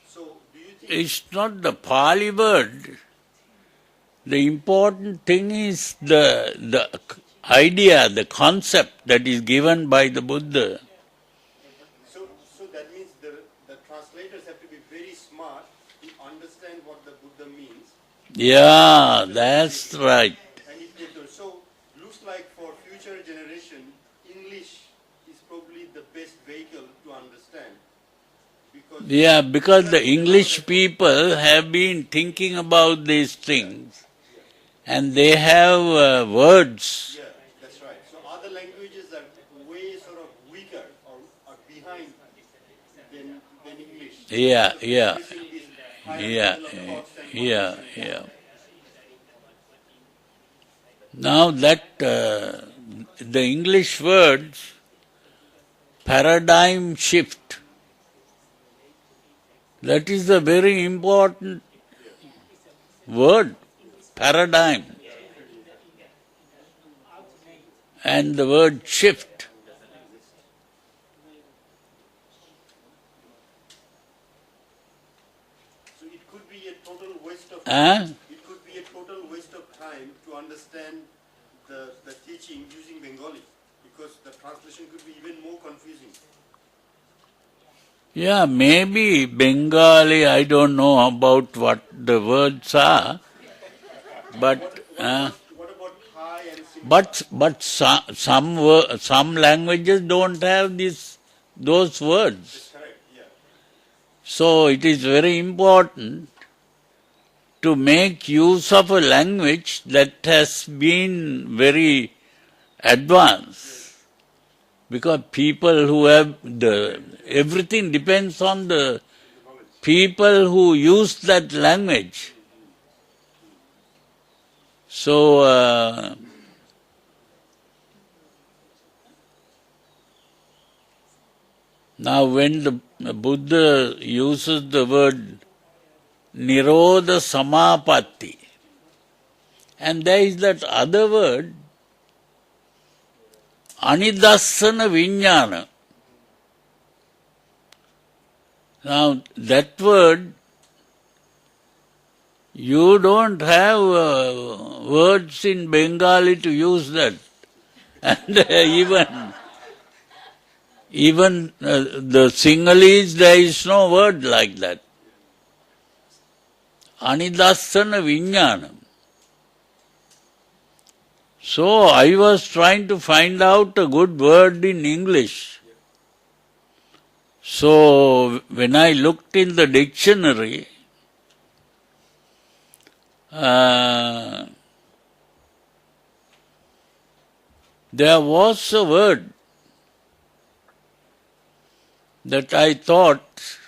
So, do you think... It's not the Pali word. The important thing is the idea, the concept that is given by the Buddha. So that means the translators have to be very smart to understand what the Buddha means. Yeah, that's right. And if they do, so looks like for future generation, English is probably the best vehicle to understand. Because the English people have been thinking about these things and they have words. Yeah, that's right. So other languages are way sort of weaker or behind than English. Yeah. Using this higher level of thoughts and Yeah. Now that the English words, paradigm shift, That is a very important word, paradigm. And the word shift. So it could be a total waste of Huh? it could be a total waste of time to understand the teaching using Bengali, because the translation could be even more confusing. Yeah, maybe Bengali, I don't know about what the words are, but What about Thai and Simha? some languages don't have those words. Correct, yeah. So it is very important to make use of a language that has been very advanced. Because people who have everything depends on the people who use that language. So, now when the Buddha uses the word Nirodha Samapatti, and there is that other word, Anidassana Vijnana. Now that word, you don't have words in Bengali to use that. And even the Sinhalese, there is no word like that. Anidassana Vijnana. So I was trying to find out a good word in English. So when I looked in the dictionary, there was a word that I thought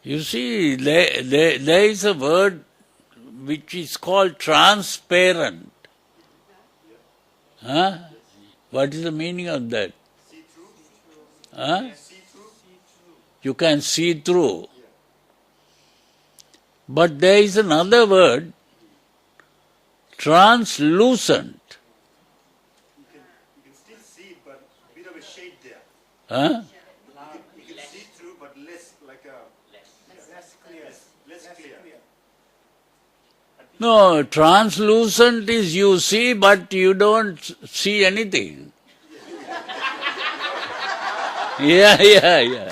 you see, there is a word which is called transparent. Huh? What is the meaning of that? Huh? You can see through. But there is another word, translucent. You can still see, but a bit of a shade there. Huh? You can see through, but less like a Less clear. less clear. No, translucent is you see, but you don't see anything. Yeah. You see a little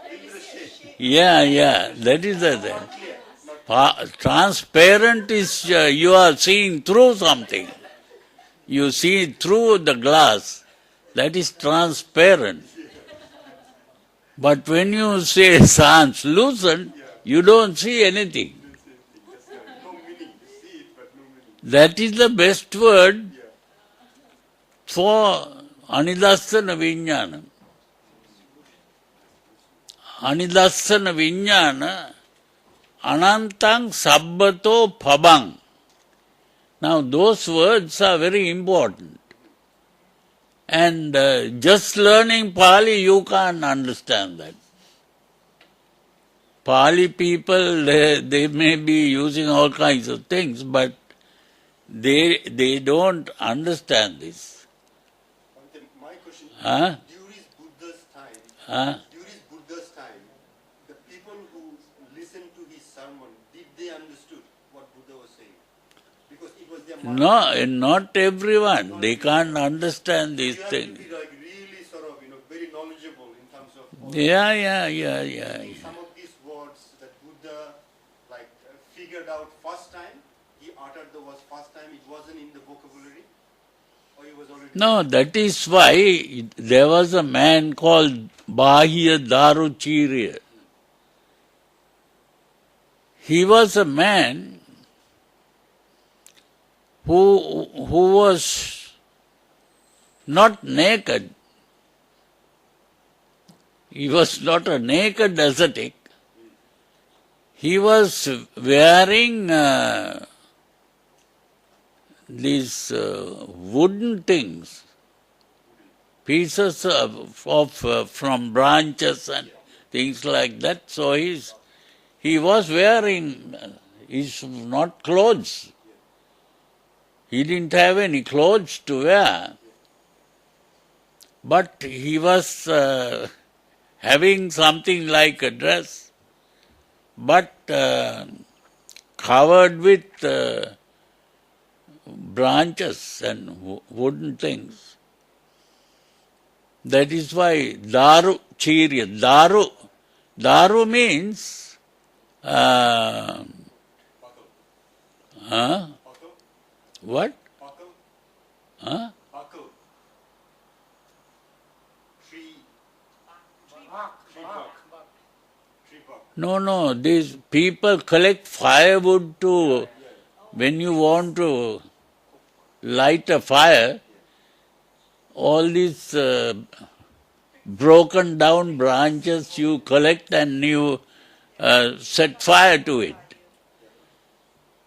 bit of shade, Yeah, that is the thing. Transparent is you are seeing through something. You see through the glass. That is transparent. But when you say translucent, you don't see anything. No meaning. You see it, but no meaning. That is the best word for Anidassana Vijnana. Anidassana Vijnana Anantang Sabbato Phabang. Now those words are very important. And just learning Pali, you can't understand that. Pali people, they may be using all kinds of things, but they don't understand this. My question is, Huh? during Buddha's time, Huh? the people who listened to his sermon, did they understood what Buddha was saying? Because it was their No, not everyone. They can't understand these you have things. to be like really sort of, very knowledgeable in terms of all Yeah. some of these words that Buddha figured out first time. He uttered the words first time. It wasn't in the vocabulary, or it was already. No, that is why there was a man called Bahya Daruchirya. He was a man who was not naked. He was not a naked ascetic. He was wearing these wooden things, pieces from branches and things like that. So he was wearing his not clothes. He didn't have any clothes to wear. But he was having something like a dress, but covered with branches and wooden things. That is why daru chirya. Daru means what? Huh? No, these people collect firewood to, when you want to light a fire, all these broken down branches you collect and you set fire to it.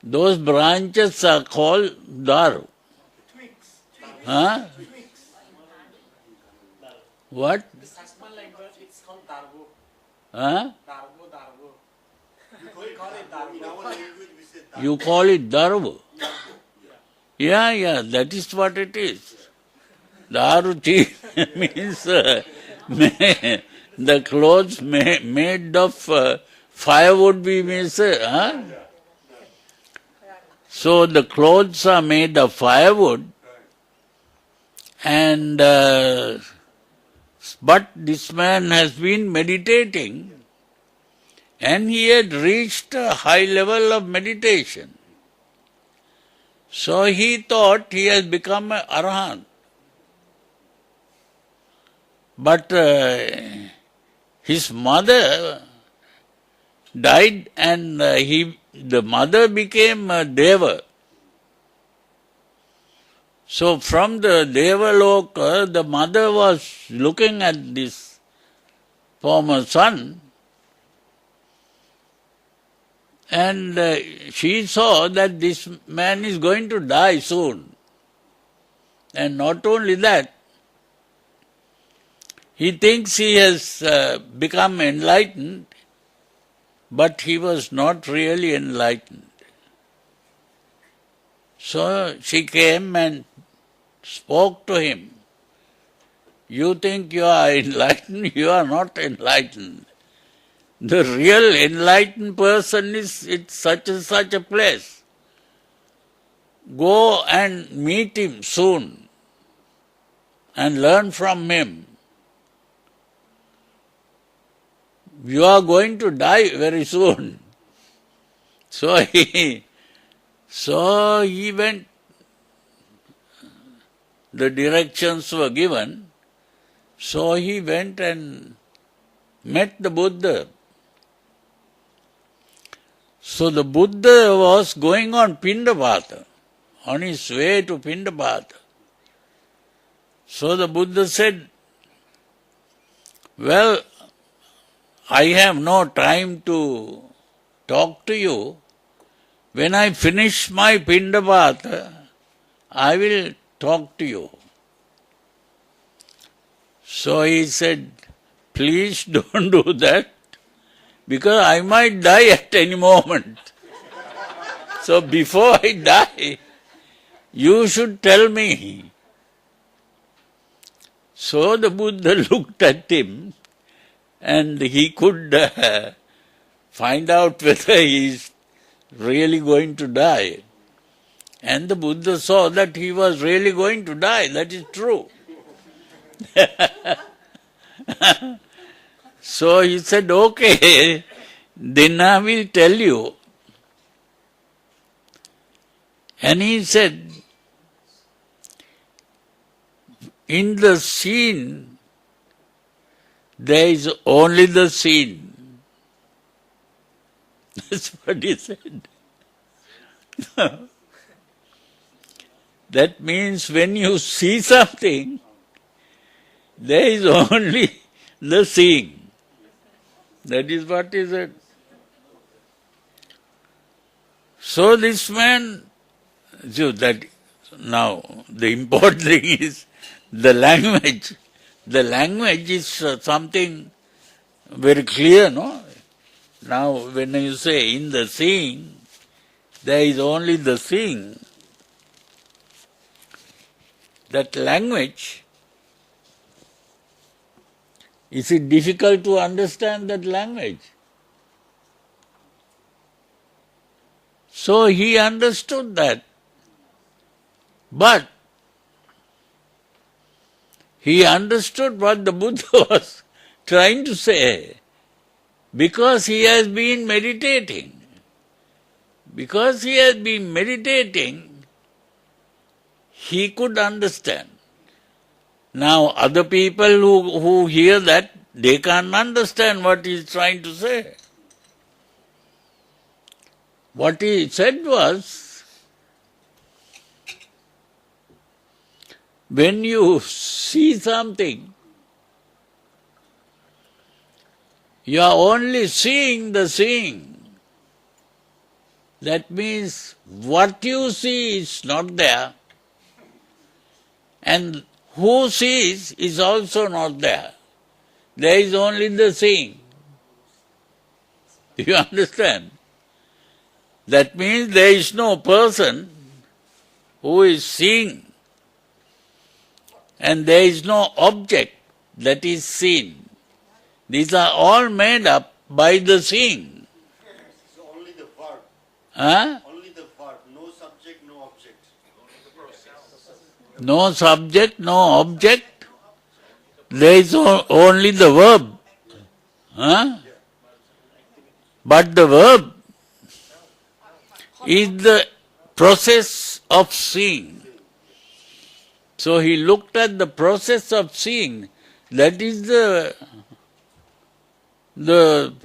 Those branches are called daru. Twigs. Huh? What? The Sasman language, it's called darbu. Huh? Darbu. In our language we say daru. You call it daru? Yeah, that is what it is. Daru means the clothes made of firewood, we may say. Huh? So the clothes are made of firewood, and but this man has been meditating, and he had reached a high level of meditation. So he thought he has become an arahant. But his mother died, and the mother became a deva. So from the Devaloka, the mother was looking at this former son, and she saw that this man is going to die soon. And not only that, he thinks he has become enlightened, but he was not really enlightened. So she came and spoke to him. You think you are enlightened, you are not enlightened. The real enlightened person is in such and such a place. Go and meet him soon and learn from him. You are going to die very soon. So he went. The directions were given. So he went and met the Buddha. So the Buddha was going on Pindapata, on his way to Pindapata. So the Buddha said, well, I have no time to talk to you. When I finish my Pindapata, I will talk to you. So he said, please don't do that, because I might die at any moment. So before I die, you should tell me. So the Buddha looked at him, and he could find out whether he is really going to die. And the Buddha saw that he was really going to die. That is true. So he said, okay, then I will tell you. And he said, in the scene, there is only the scene. That's what he said. That means when you see something, there is only the seeing. That is what he said. So this man, so that Now, the important thing is the language. The language is something very clear, no? Now, when you say in the seeing, there is only the seeing. That language, is it difficult to understand that language? So he understood that. But he understood what the Buddha was trying to say because he has been meditating. Because he has been meditating, he could understand. Now other people who hear that, they can't understand what he is trying to say. What he said was, when you see something, you are only seeing the seeing. That means what you see is not there, and who sees is also not there. There is only the seeing. Do you understand? That means there is no person who is seeing, and there is no object that is seen. These are all made up by the seeing. So only the verb. Huh? Only the verb. No subject, no object. No subject, no object. There is only the verb. Huh? But the verb is the process of seeing. So he looked at the process of seeing. That is the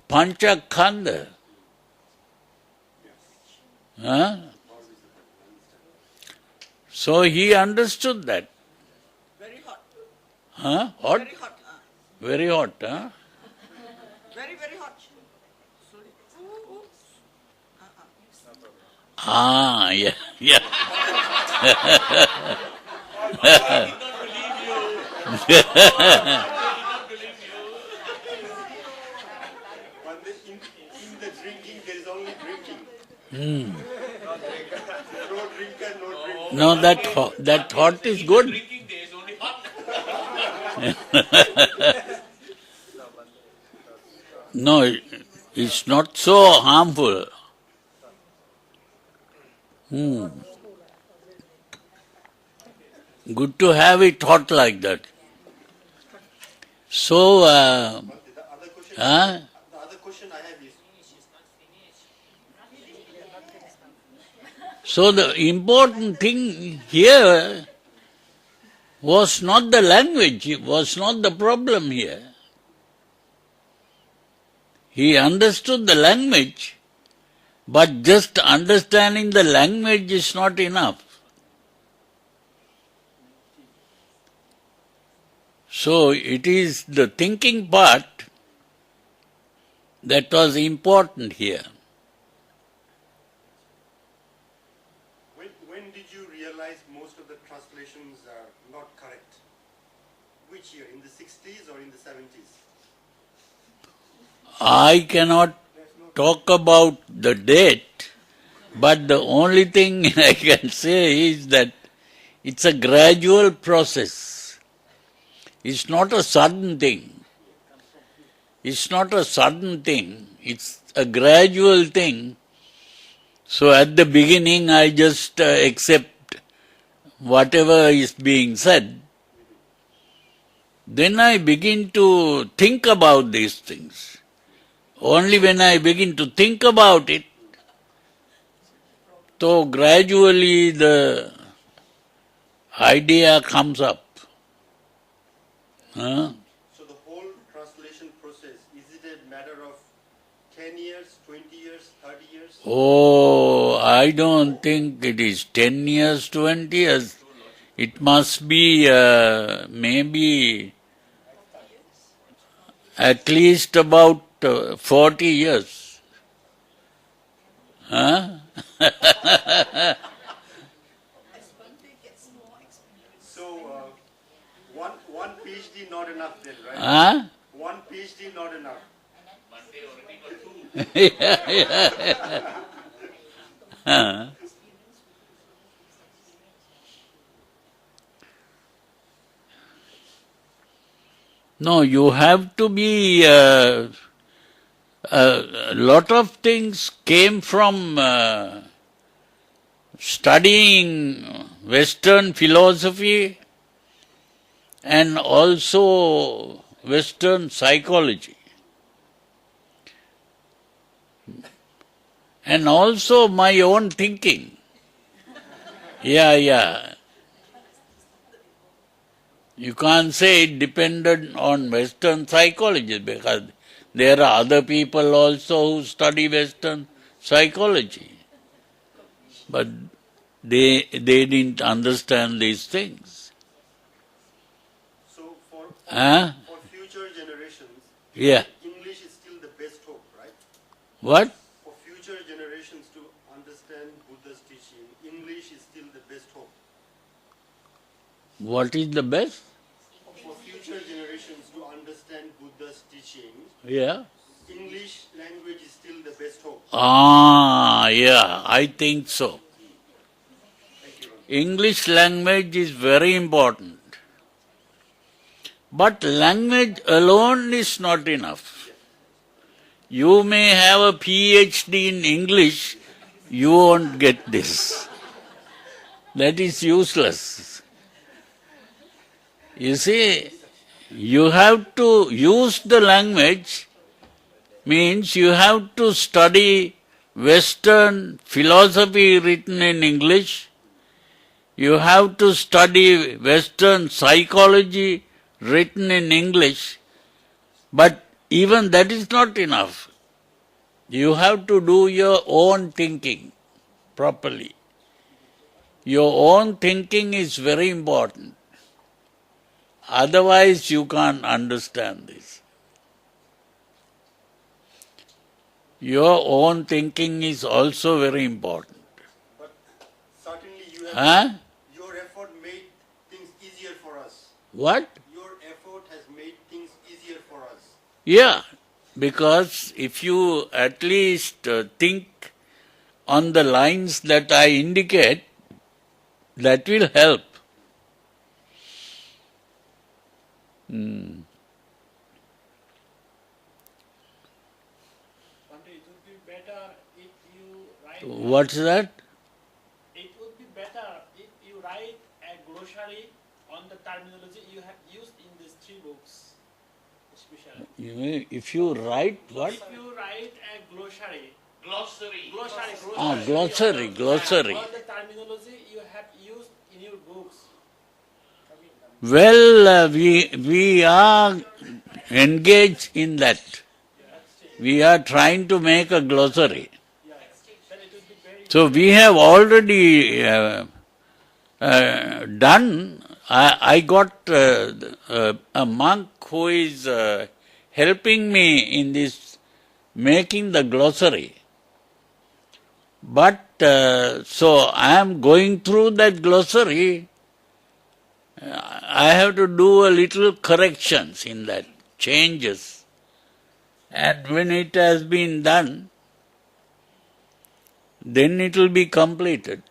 Pancha Khanda. Huh? So he understood that. Very hot. Huh? Hot? Very hot. Very hot, huh? Very, very hot. Ah, yeah, yeah. I did not believe you. I did not believe you. But in the drinking, there is only drinking. No drinker, no drinker. No, that thought is good. Drinking there is only hot. No, it's not so harmful. Good to have it taught like that. So, The other question, huh? the other question I have is, So the important thing here was not the language, it was not the problem here. He understood the language, but just understanding the language is not enough. So it is the thinking part that was important here. when did you realize most of the translations are not correct? Which year? In the 60s or in the 70s? I cannot talk about the date, but the only thing I can say is that it's a gradual process. It's not a sudden thing. It's not a sudden thing. It's a gradual thing. So at the beginning I just accept whatever is being said. Then I begin to think about these things. Only when I begin to think about it, so gradually the idea comes up. Huh? So the whole translation process, is it a matter of 10 years, 20 years, 30 years? Oh, I don't think it is 10 years, 20 years. It must be maybe at least about 40 years. Huh? not enough then, right? Huh? One PhD not enough. Bhante already got 2. Yeah. Huh? No, you have to be. A lot of things came from studying Western philosophy and also Western psychology. And also my own thinking. Yeah. You can't say it depended on Western psychology because there are other people also who study Western psychology. But they didn't understand these things. So for Huh? future generations, Yeah. English is still the best hope, right? What? For future generations to understand Buddha's teaching, English is still the best hope. What is the best? For future generations to understand Buddha's teaching, Yeah. English language is still the best hope. Yeah, I think so. English language is very important. But language alone is not enough. You may have a PhD in English, you won't get this. That is useless. You see, you have to use the language, means you have to study Western philosophy written in English, you have to study Western psychology written in English, but even that is not enough. You have to do your own thinking properly. Your own thinking is very important. Otherwise you can't understand this. Your own thinking is also very important. But certainly you have Huh? your effort made things easier for us. What? Your effort has made things easier for us. Yeah, because if you at least think on the lines that I indicate, that will help. Bhante, it would be better if you write. What's that? It would be better if you write a glossary on the terminology you have used in these 3 books, especially. You mean if you write what? If you write a glossary. Glossary. Glossary. All the terminology you have used in your books. Well, we are engaged in that. We are trying to make a glossary. Then it would be very. So we have already done. I got a monk who is helping me in this making the glossary. But so I am going through that glossary. I have to do a little corrections in that, changes. And when it has been done, then it will be completed.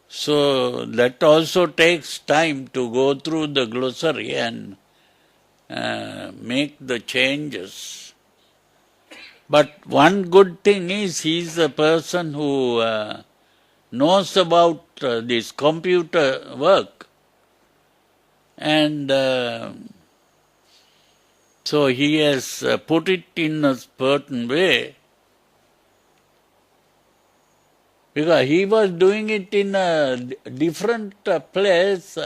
So that also takes time to go through the glossary and make the changes. But one good thing is he is a person who knows about this computer work, and so he has put it in a certain way, because he was doing it in a different place,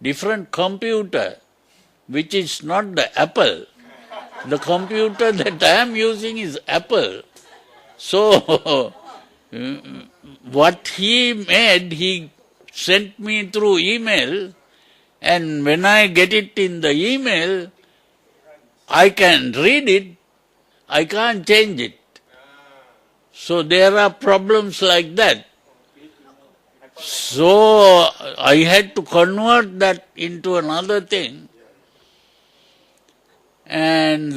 different computer, which is not the Apple. The computer that I am using is Apple. So, what he made, he sent me through email, and when I get it in the email, I can read it, I can't change it. So there are problems like that. So I had to convert that into another thing. And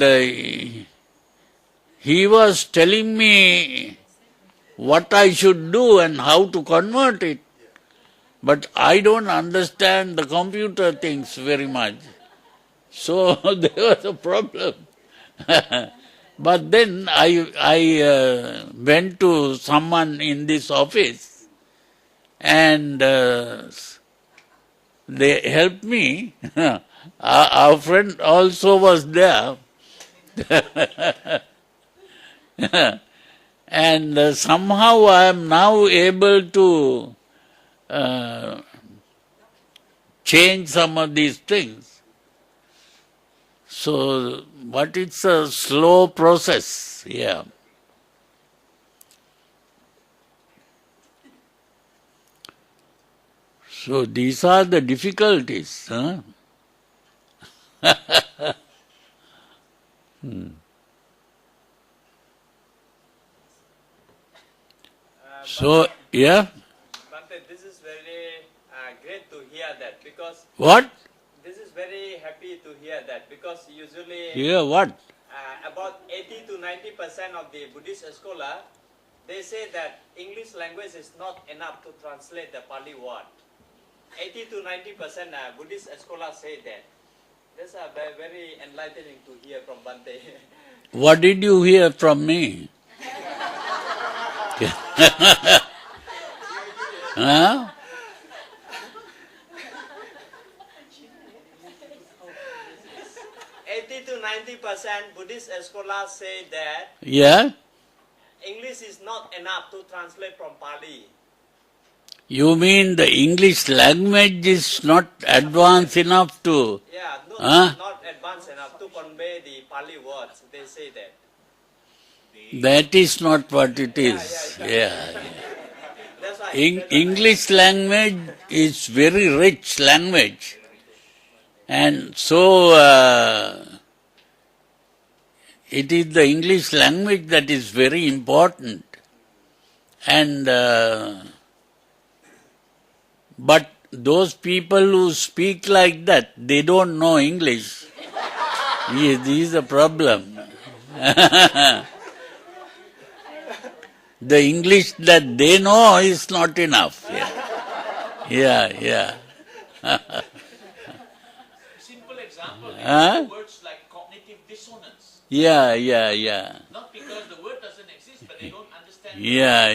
he was telling me what I should do and how to convert it. But I don't understand the computer things very much. So there was a problem. But then I went to someone in this office and they helped me. Our friend also was there. And somehow I am now able to change some of these things. So, but it's a slow process, yeah. So these are the difficulties, huh? So, yeah, Bhante, this is very great to hear that because what? this is very happy to hear that because usually Here, what? about 80 to 90% of the Buddhist scholar, they say that English language is not enough to translate the Pali word. 80 to 90% Buddhist scholars say that. That's very enlightening to hear from Bhante. What did you hear from me? Huh? 80 to 90% Buddhist scholars say that Yeah? English is not enough to translate from Pali. You mean the English language is not advanced enough to... Yeah, Huh? not advanced enough to convey the Pali words. They say that. That is not what it is. Yeah. That's why. English language is very rich language. And so it is the English language that is very important. And but those people who speak like that, they don't know English. Yes, this is a problem. The English that they know is not enough. Yeah. Simple example, Huh? words like cognitive dissonance. Yeah. Not because the word doesn't exist, but they don't understand. Yeah. To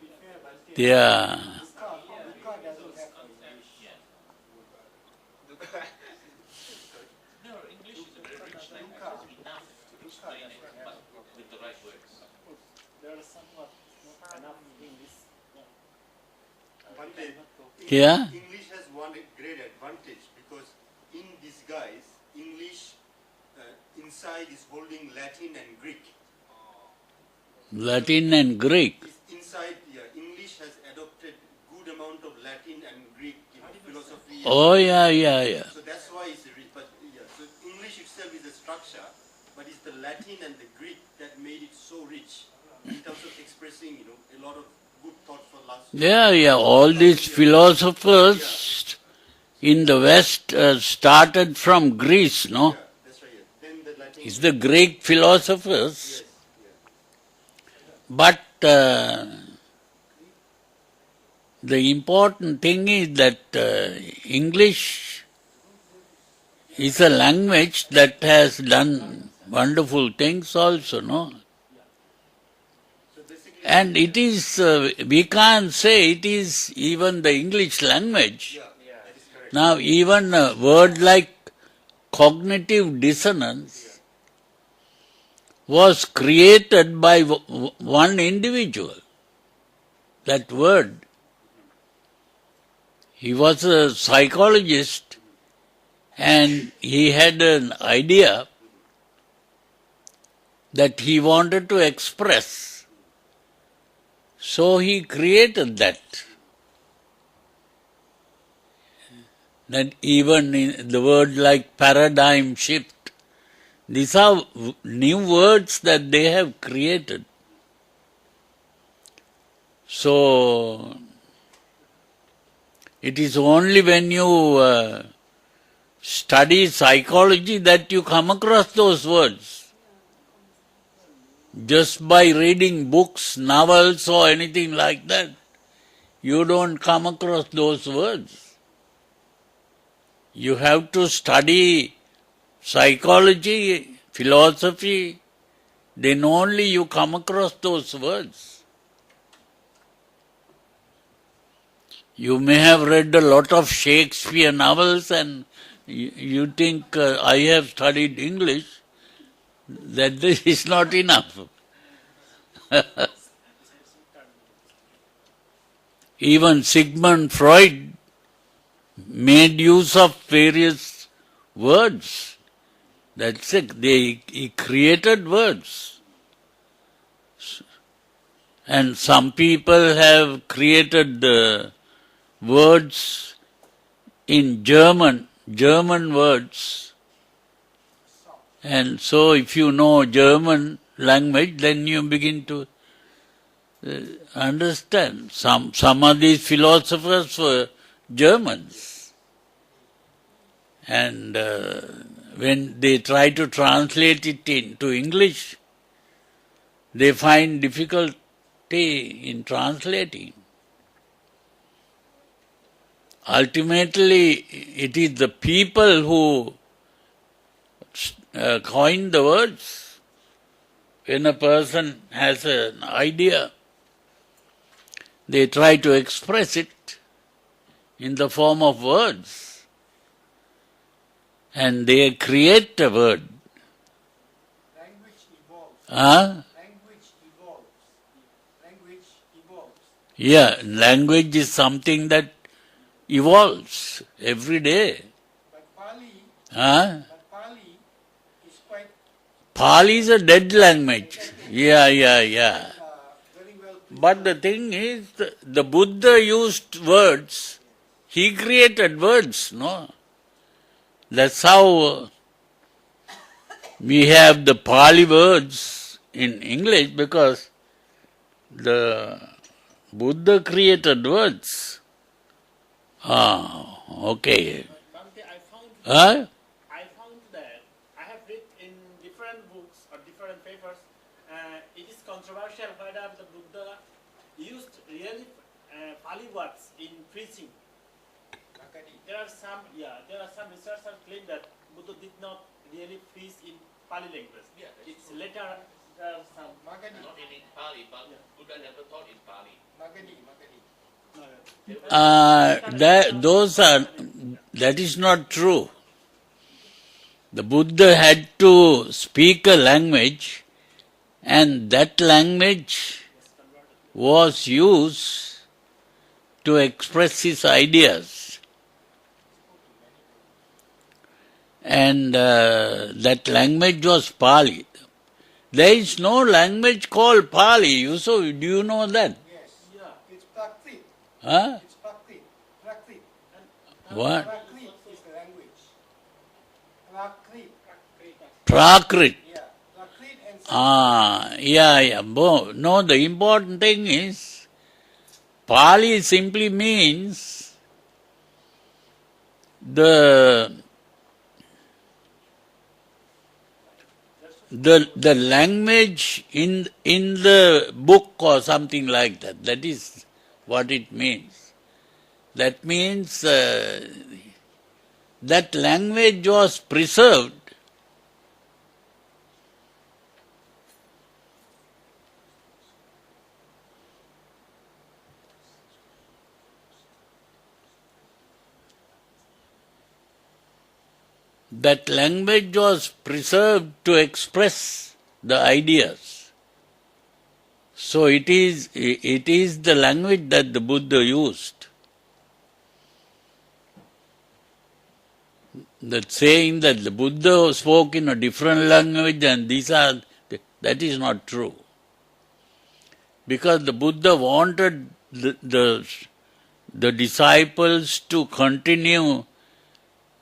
be fair, Bhante, Yeah. Dukkha doesn't have English. No, English is a very rich language. It's enough to explain it, but with the right words. There are somewhat not enough English. Bhante, Yeah? English has one great advantage because in disguise, English inside is holding Latin and Greek. Latin and Greek. Inside, English has adopted good amount of Latin and Greek philosophy. Oh, yeah. So that's why it's rich. But so English itself is a structure, but it's the Latin and the Greek that made it so rich in terms of expressing, a lot of good thoughts for last. Yeah. All these philosophers in the West started from Greece, no? Yeah, that's right. Yeah. Then the Latin. It's the Greek philosophers. But the important thing is that English is a language that has done wonderful things also, no? So basically, And it is, we can't say it is even the English language. that is correct. Now even a word like cognitive dissonance was created by one individual. That word. He was a psychologist and he had an idea that he wanted to express. So he created that. That even in the word like paradigm shift, these are new words that they have created. So, it is only when you study psychology that you come across those words. Just by reading books, novels or anything like that, you don't come across those words. You have to study psychology, philosophy, then only you come across those words. You may have read a lot of Shakespeare novels and you think I have studied English, that this is not enough. Even Sigmund Freud made use of various words. That's it. He created words. And some people have created words in German words. And so if you know German language, then you begin to understand. Some of these philosophers were Germans. And when they try to translate it into English, they find difficulty in translating. Ultimately, it is the people who coin the words. When a person has an idea, they try to express it in the form of words. And they create a word. Language evolves. Huh? Language evolves. Language evolves. Yeah, language is something that evolves every day. But Pali, Huh? is quite Pali is a dead language. Yeah. very well But the thing is, the Buddha used words. He created words, no? That's how we have the Pali words in English, because the Buddha created words. Okay. Bhante, Huh? I found that I have read in different books or different papers, it is controversial whether the Buddha used really Pali words in preaching. There are some researchers claim that Buddha did not really preach in Pali language. Yeah, that's It's true. later some. Magadi. Not in Pali, but Buddha never taught in Pali. Magadi. That is not true. The Buddha had to speak a language, and that language was used to express his ideas. And that language was Pali. There is no language called Pali. Do you know that? Yes. It's Prakrit. Huh? It's Prakrit. Prakrit. What? Prakrit is the language. Prakrit. Prakrit. Yeah. Prakrit and Yeah. No, the important thing is, Pali simply means the language in the book or something like that. That is what it means. That means that language was preserved. That language was preserved to express the ideas. So it is the language that the Buddha used. That saying that the Buddha spoke in a different language and that is not true. Because the Buddha wanted the disciples to continue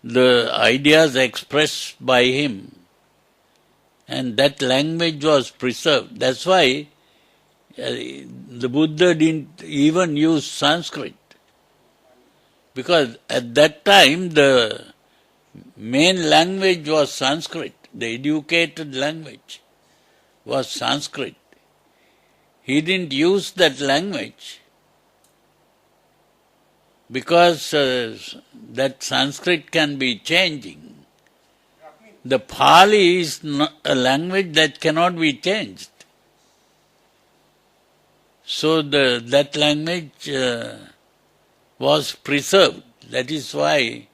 the ideas expressed by him, and that language was preserved. That's why the Buddha didn't even use Sanskrit. Because at that time the main language was Sanskrit. The educated language was Sanskrit. He didn't use that language because that Sanskrit can be changing. The Pali is not a language that cannot be changed. So that language was preserved. That is why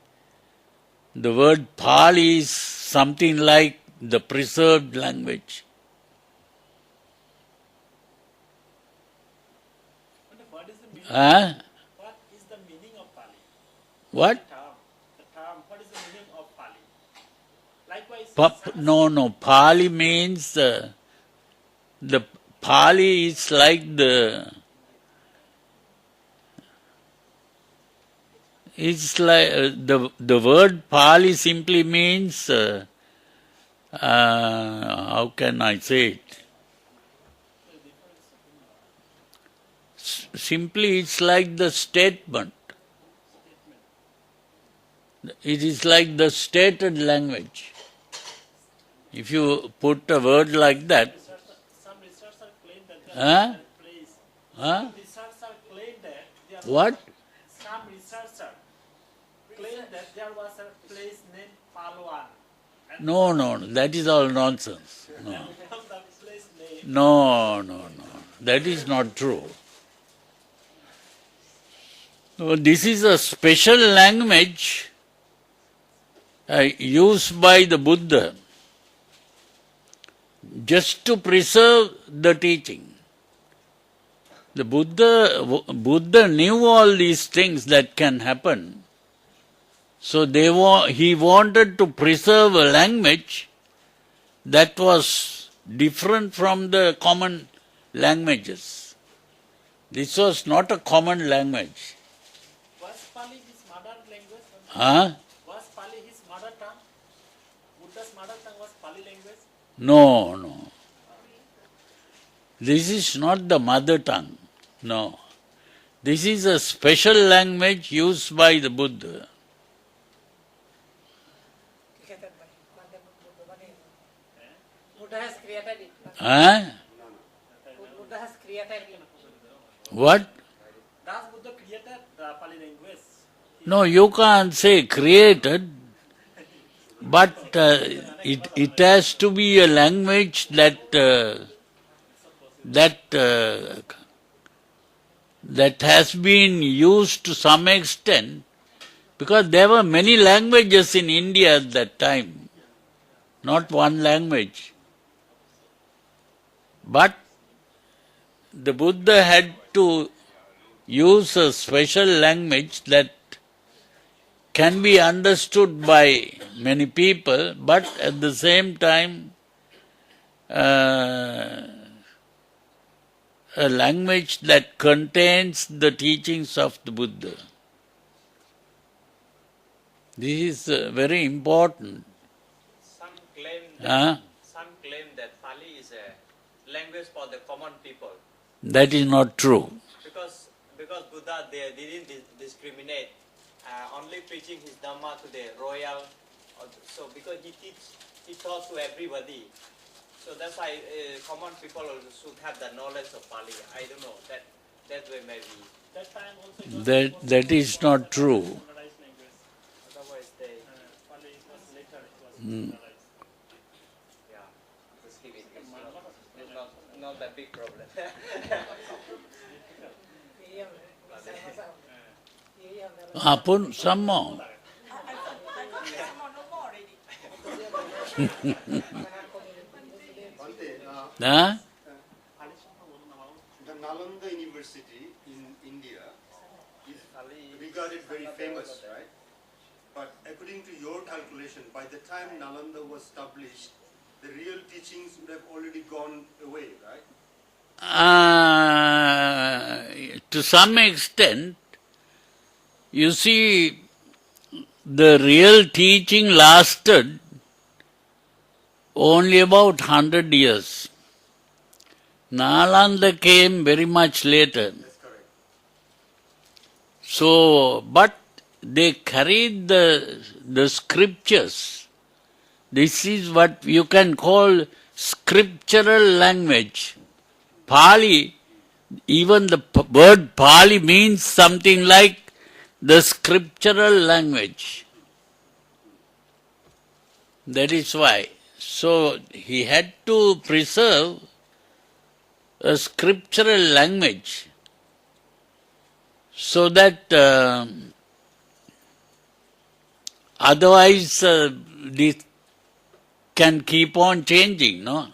the word Pali is something like the preserved language. What is the meaning? Huh? What is the meaning of Pali? What? The term. What is the meaning of Pali? Likewise, No. Pali means the Pali is like it's like the word Pali simply means how can I say it? Simply it's like the statement. It is like the stated language. If you put a word like that, some researchers claim that huh? there was a place. Huh? Some researchers claim that there was What? Some researchers claim that there was a place named Palwan. And No, that is all nonsense. No. from the place name, No. That is not true. No, this is a special language used by the Buddha just to preserve the teaching. The Buddha knew all these things that can happen. So he wanted to preserve a language that was different from the common languages. This was not a common language. was Pali his mother language? Huh? Was Pali his mother tongue? Buddha's mother tongue was Pali language? No. This is not the mother tongue. No. This is a special language used by the Buddha. Created by Buddha has created it. Huh? Buddha has created it. What? Does Buddha created the Pali language? No, you can't say created, but it has to be a language that has been used to some extent, because there were many languages in India at that time, not one language. But the Buddha had to use a special language that can be understood by many people, but at the same time a language that contains the teachings of the Buddha. This is very important. Some claim Huh? that Pali is a language for the common people. That is not true. Because Buddha they didn't discriminate, only preaching his Dhamma to the royal. So because he taught to everybody. So that's why common people also should have the knowledge of Pali. I don't know, that way maybe. That time also it was That is not true. standardized language. Otherwise they, Pali was later it was standardized. yeah, just leave it. It's not that big problem. Put some more. I got some more, no more already. Bhante, Huh? the Nalanda University in India is regarded very famous, right? But according to your calculation, by the time Nalanda was established, the real teachings would have already gone away, right? To some extent, you see, the real teaching lasted only about 100 years. Nalanda came very much later. That's correct. So, but they carried the scriptures. This is what you can call scriptural language. Pali, even the word Pali means something like the scriptural language. That is why. So he had to preserve a scriptural language so that otherwise this can keep on changing, no?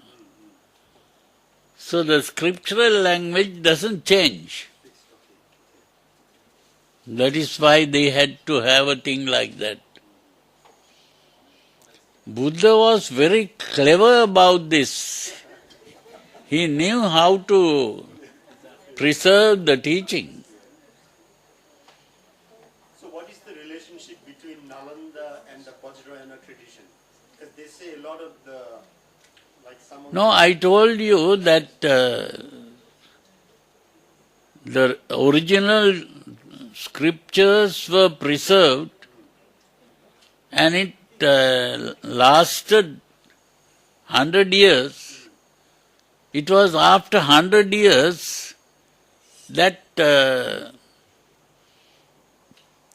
So the scriptural language doesn't change. That is why they had to have a thing like that. Buddha was very clever about this. He knew how to preserve the teaching. So what is the relationship between Nalanda and the Vajrayana tradition? Because they say a lot of the, like some of No, I told you that the original scriptures were preserved and it lasted 100 years. It was after 100 years that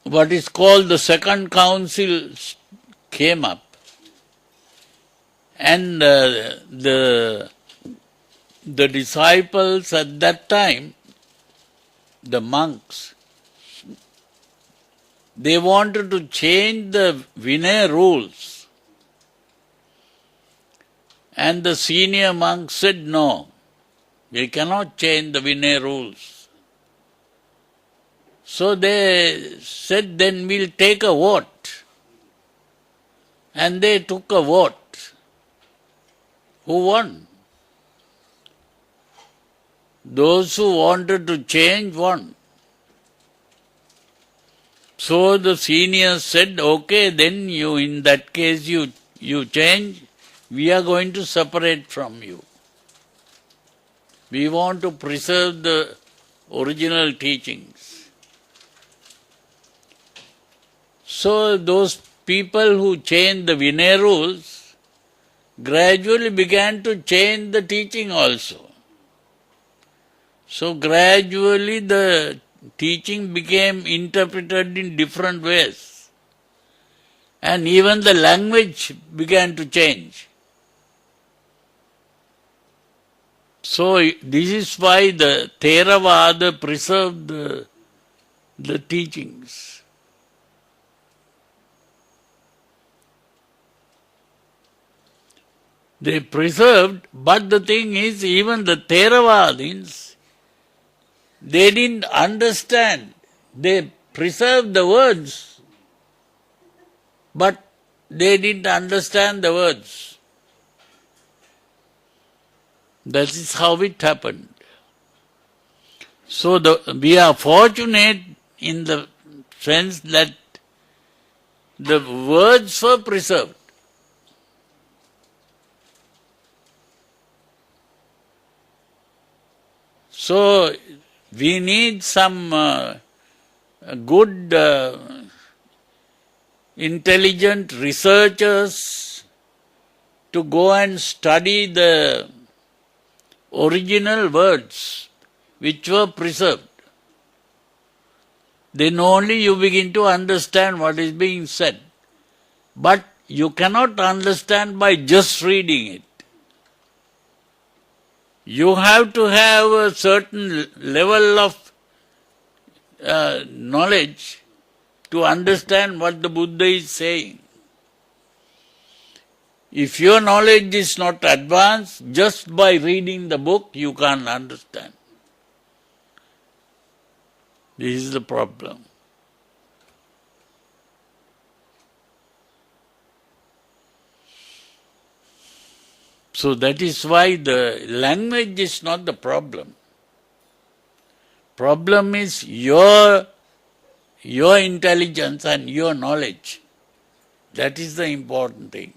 what is called the Second Council came up. And the disciples at that time, the monks, they wanted to change the Vinaya rules. And the senior monk said, no, we cannot change the Vinaya rules. So they said, then we'll take a vote. And they took a vote. Who won? Those who wanted to change won. So the seniors said, okay, then you, in that case, you change, we are going to separate from you. We want to preserve the original teachings. So those people who changed the Vinaya rules gradually began to change the teaching also. So gradually the teaching became interpreted in different ways. And even the language began to change. So this is why the Theravada preserved the teachings. They preserved, but the thing is, even the Theravadins, they didn't understand. They preserved the words, but they didn't understand the words. That is how it happened. So we are fortunate in the sense that the words were preserved. So we need some good, intelligent researchers to go and study the original words which were preserved. Then only you begin to understand what is being said. But you cannot understand by just reading it. You have to have a certain level of knowledge to understand what the Buddha is saying. If your knowledge is not advanced, just by reading the book you can't understand. This is the problem. So that is why the language is not the problem. Problem is your intelligence and your knowledge. That is the important thing.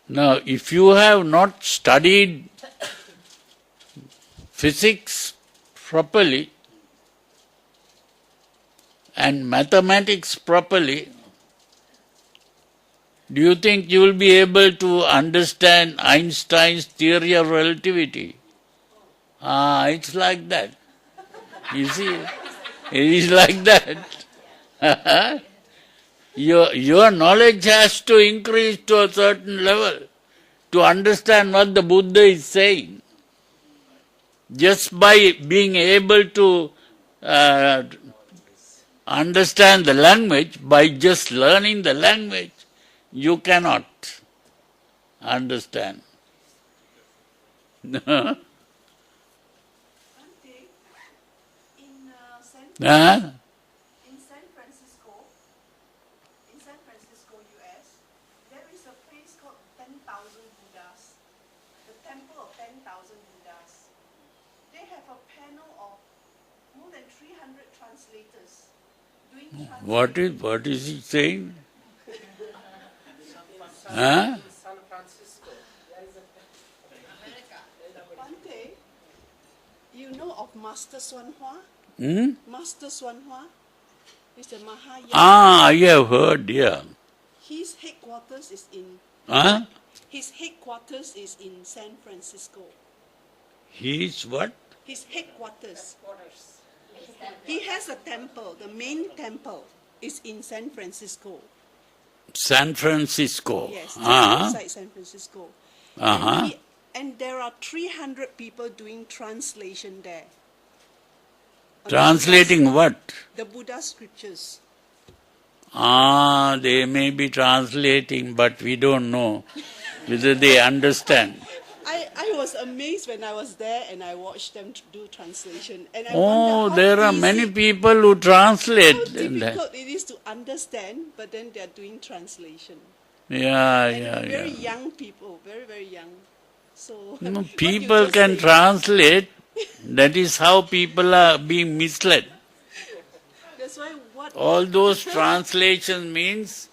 Now, if you have not studied physics properly and mathematics properly, do you think you will be able to understand Einstein's theory of relativity? It's like that. You see, it is like that. Your knowledge has to increase to a certain level to understand what the Buddha is saying. Just by being able to understand the language, by just learning the language, you cannot understand. Bhante, in Huh? San Francisco, US, there is a place called 10,000 Buddhas, the Temple of 10,000 Buddhas. They have a panel of more than 300 translators doing translation. What is he saying? Huh? San Francisco. Bhante, you know of Master Suan Hua? Master Suan Hua is the Maha. I have heard, yeah. His headquarters is in Huh? His headquarters is in San Francisco. He's what? His headquarters. He has a temple. The main temple is in San Francisco. San Francisco. Yes, just Uh-huh. outside San Francisco. Uh-huh. And there are 300 people doing translation there. On Translating what? The Buddha scriptures. They may be translating, but we don't know whether they understand. I was amazed when I was there and I watched them do translation. And I Oh, wonder how there are easy- many people who translate. How difficult it is to understand, but then they are doing translation. Yeah, And yeah, very yeah. young people, very, very young. So No, what you people just can said- translate. That is how people are being misled. That's why what All those translations means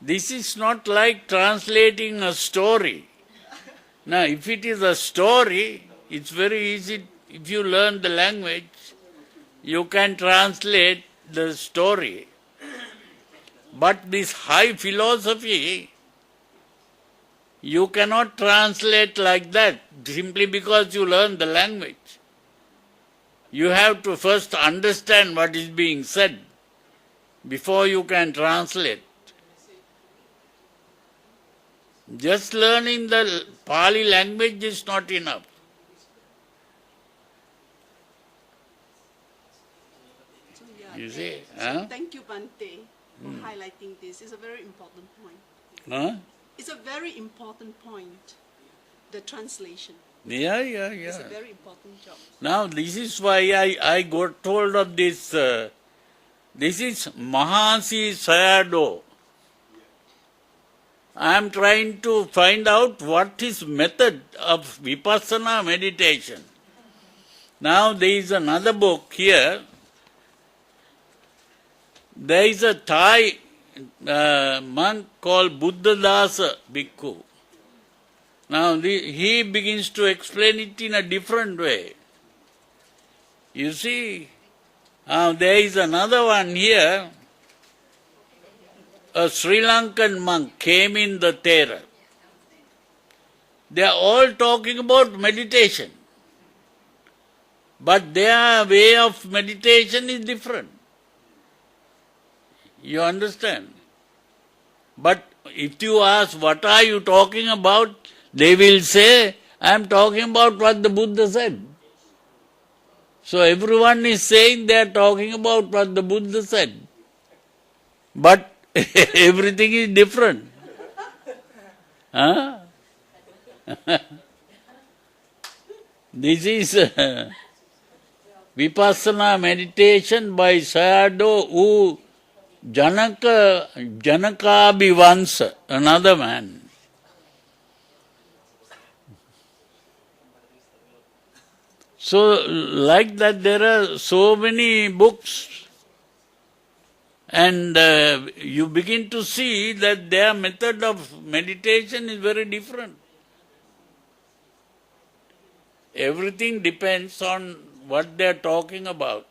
this is not like translating a story. Now, if it is a story, it's very easy. If you learn the language, you can translate the story. But this high philosophy, you cannot translate like that simply because you learn the language. You have to first understand what is being said before you can translate. Just learning the Pali language is not enough. So, yeah, You see, so huh? thank you, Bhante, for highlighting this. It's a very important point. Huh? It's a very important point, the translation. Yeah. It's a very important job. Now, this is why I got hold of this. This is Mahasi Sayadaw. I am trying to find out what his method of vipassana meditation. Now, there is another book here. There is a Thai monk called Buddhadasa Bhikkhu. Now, he begins to explain it in a different way. You see, there is another one here. A Sri Lankan monk came in the Thera. They are all talking about meditation. But their way of meditation is different. You understand? But if you ask, what are you talking about? They will say, I am talking about what the Buddha said. So everyone is saying they are talking about what the Buddha said. But everything is different. Huh? This is Vipassana meditation by Sayadaw U Janakabhivansa, another man. So, like that, there are so many books. And you begin to see that their method of meditation is very different. Everything depends on what they are talking about.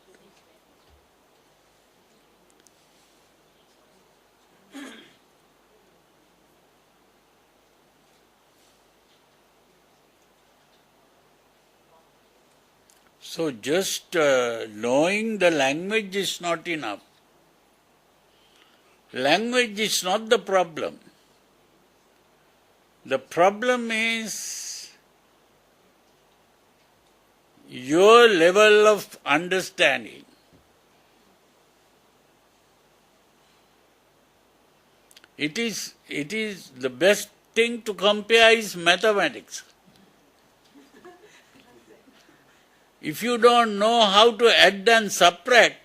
So just knowing the language is not enough. Language is not the problem. The problem is your level of understanding. It is the best thing to compare is mathematics. If you don't know how to add and subtract,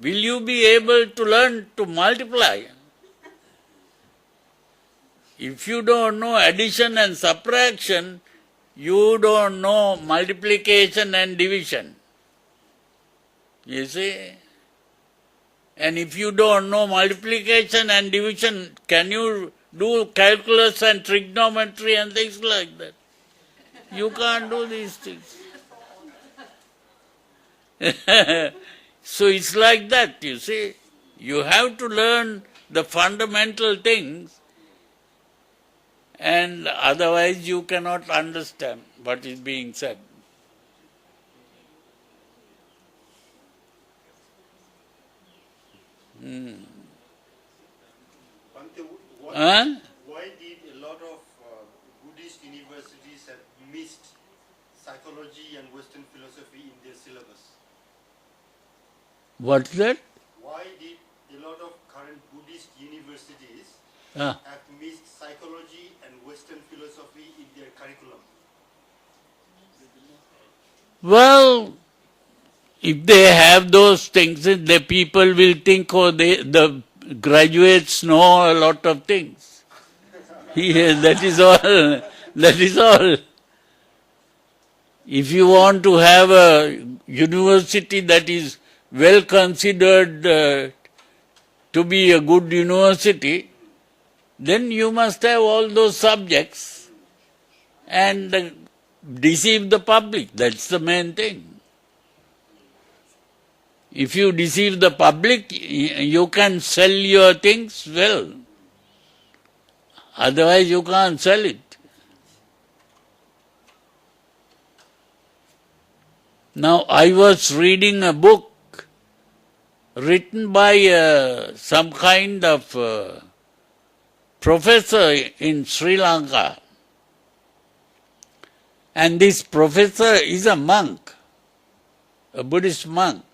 will you be able to learn to multiply? If you don't know addition and subtraction, you don't know multiplication and division. You see? And if you don't know multiplication and division, can you do calculus and trigonometry and things like that? You can't do these things. So it's like that, you see. You have to learn the fundamental things, and otherwise you cannot understand what is being said. Bhante, Huh? why did a lot of Buddhist universities have missed psychology and Western philosophy in their syllabus? What's that? Why did a lot of current Buddhist universities Ah. have missed psychology and Western philosophy in their curriculum? Well, if they have those things, the people will think, oh, the graduates know a lot of things. Yeah, that is all. That is all. If you want to have a university that is well considered to be a good university, then you must have all those subjects and deceive the public. That's the main thing. If you deceive the public, you can sell your things well. Otherwise you can't sell it. Now I was reading a book written by some kind of professor in Sri Lanka. And this professor is a monk, a Buddhist monk.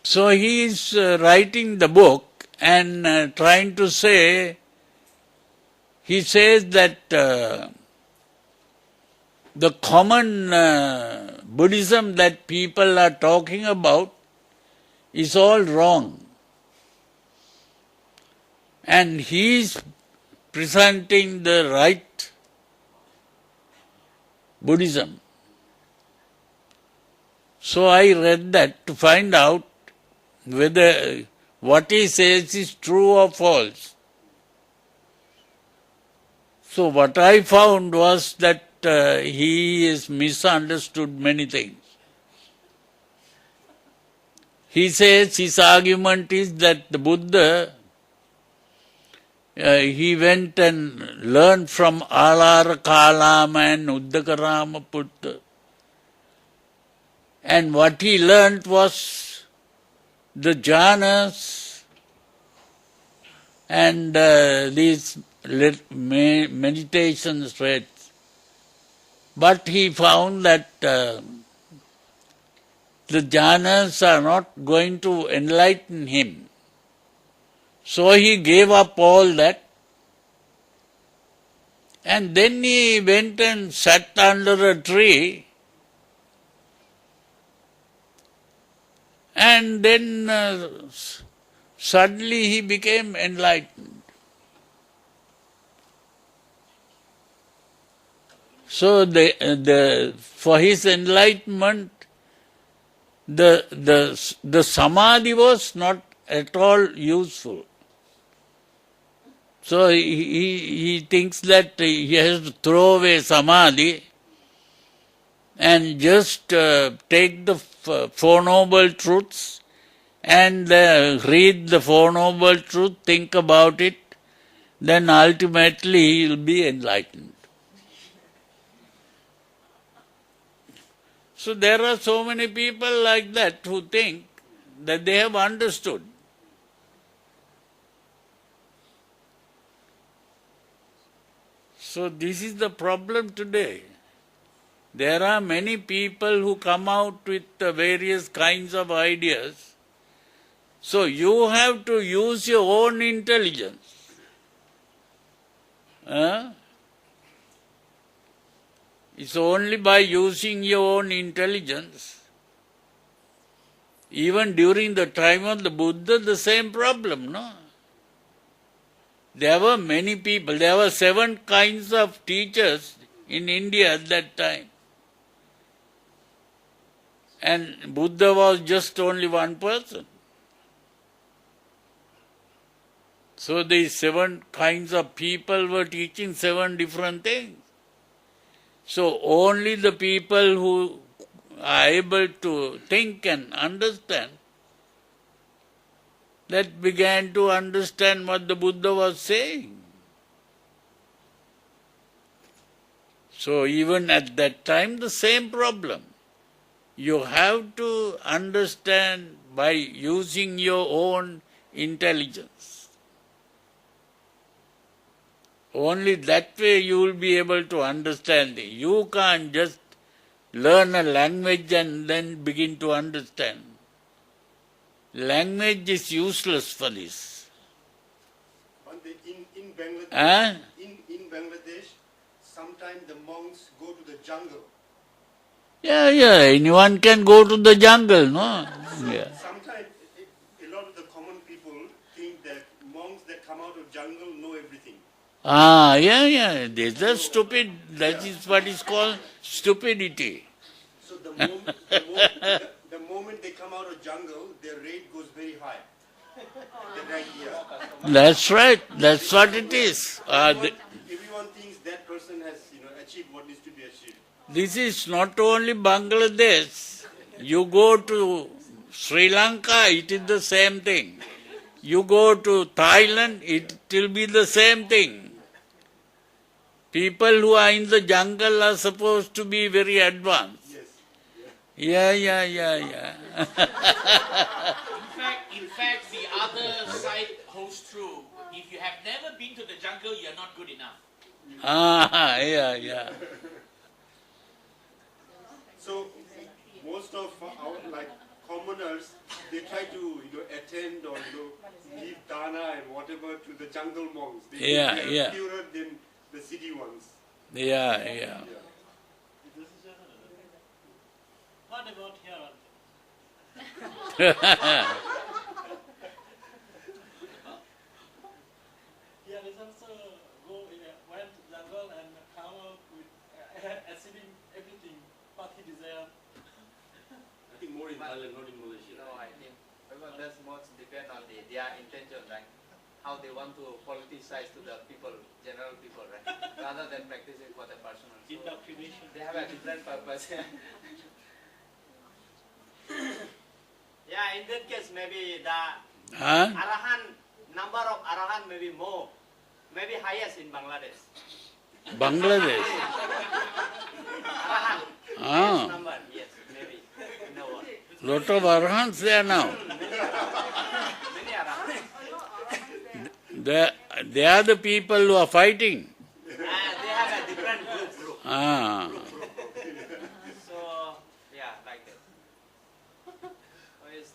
So he is writing the book and trying to say, he says that the common Buddhism that people are talking about is all wrong. And he is presenting the right Buddhism. So I read that to find out whether what he says is true or false. So what I found was that he has misunderstood many things. He says his argument is that the Buddha, he went and learned from Alara Kalama and Uddakarama Putta. And what he learned was the jhanas and these meditation states. But he found that the jhanas are not going to enlighten him. So he gave up all that. And then he went and sat under a tree. And then suddenly he became enlightened. So for his enlightenment, the samadhi was not at all useful. So he thinks that he has to throw away samadhi and just take the Four Noble Truths and read the Four Noble Truths, think about it, then ultimately he will be enlightened. So there are so many people like that who think that they have understood. So this is the problem today. There are many people who come out with various kinds of ideas. So you have to use your own intelligence. It's only by using your own intelligence. Even during the time of the Buddha, the same problem, no? There were many people. There were 7 kinds of teachers in India at that time. And Buddha was just only one person. So these 7 kinds of people were teaching 7 different things. So only the people who are able to think and understand that began to understand what the Buddha was saying. So even at that time, the same problem. You have to understand by using your own intelligence. Only that way you will be able to understand it. You can't just learn a language and then begin to understand. Language is useless for this. In Bangladesh, in Bangladesh, sometimes the monks go to the jungle. Yeah, anyone can go to the jungle, no? Yeah. Sometimes a lot of the common people think that monks that come out of jungle know everything. Yeah. These are stupid. That is what is called stupidity. So the moment they come out of jungle, their rate goes very high. The rank here. That's right. That's what it is. Everyone thinks that person has achieved what needs to be achieved. This is not only Bangladesh. You go to Sri Lanka, it is the same thing. You go to Thailand, it will be the same thing. People who are in the jungle are supposed to be very advanced. Yes. Yeah. In fact, the other side holds true. If you have never been to the jungle, you're not good enough. Yeah. So most of our commoners, they try to attend or give dana and whatever to the jungle monks. They think they are purer than the city ones. Yeah. What about here? Here is also went to jungle and come out with achieving everything what he desired. I think more in Thailand, not in Malaysia. No, I think because that's most depend on their intention, right? How they want to politicize to the people, general people, right? Rather than practicing for the personal. So Indoctrination. they have a different purpose. Yeah, in that case, maybe the Arahan, number of Arahan may be more, maybe highest in Bangladesh. Bangladesh. Arahan, highest number, yes, maybe in the world. Lot of Arhants there now. Many Arahants. They are the people who are fighting. They have a different group. So, yeah, like that.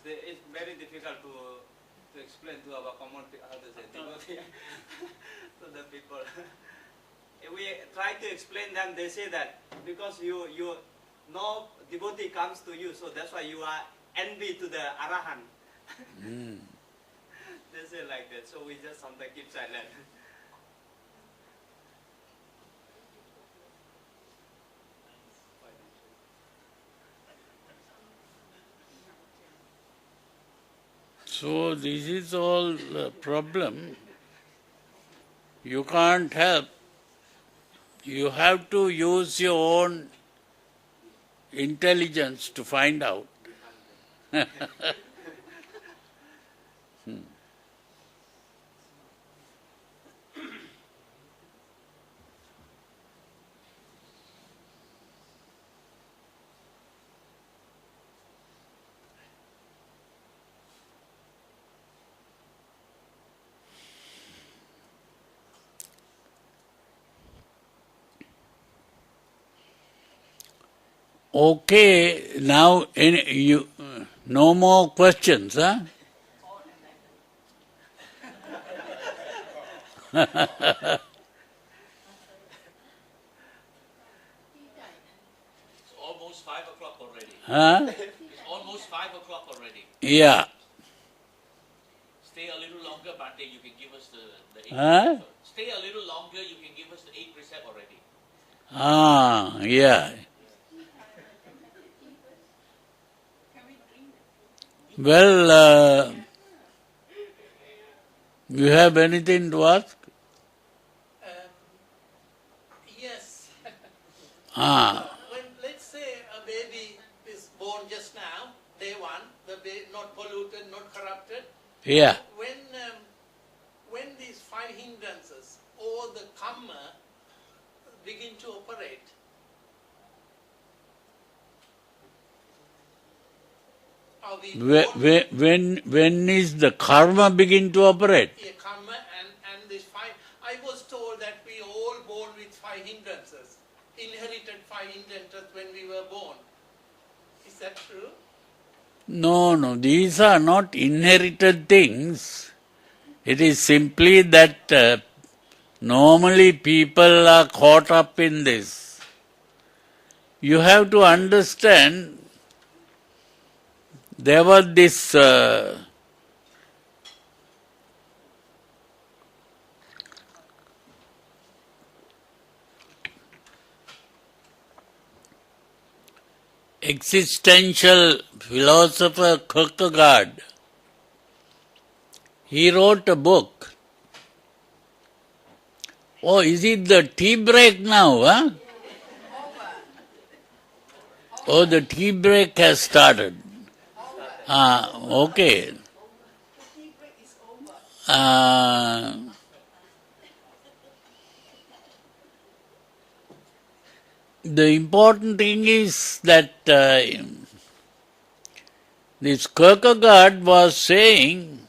It's very difficult to explain to our common how to say to the people. If we try to explain them, they say that because you no devotee comes to you, so that's why you are envy to the Arahan. They say like that, so we just sometimes keep silent. So this is all the problem. You can't help. You have to use your own intelligence to find out. Okay, now no more questions, huh? It's almost 5 o'clock already. Huh? It's almost 5 o'clock already. Yeah. Stay a little longer, Bhante, you can give us the 8 Huh? precept. Stay a little longer, you can give us the 8 precept already. Ah, yeah. Well, you have anything to ask? Yes. Ah, When, let's say, a baby is born just now, day one, the baby not polluted, not corrupted. yeah. When these 5 hindrances or the karma begin to operate, are we born When is the karma begin to operate? a karma and this 5? I was told that we all born with 5 hindrances, inherited 5 hindrances when we were born. Is that true? No, these are not inherited things. It is simply that normally people are caught up in this. You have to understand, there was this existential philosopher Kierkegaard. He wrote a book. Oh, is it the tea break now, huh? Oh, the tea break has started. Okay. The tea break is over. The important thing is that this Kierkegaard was saying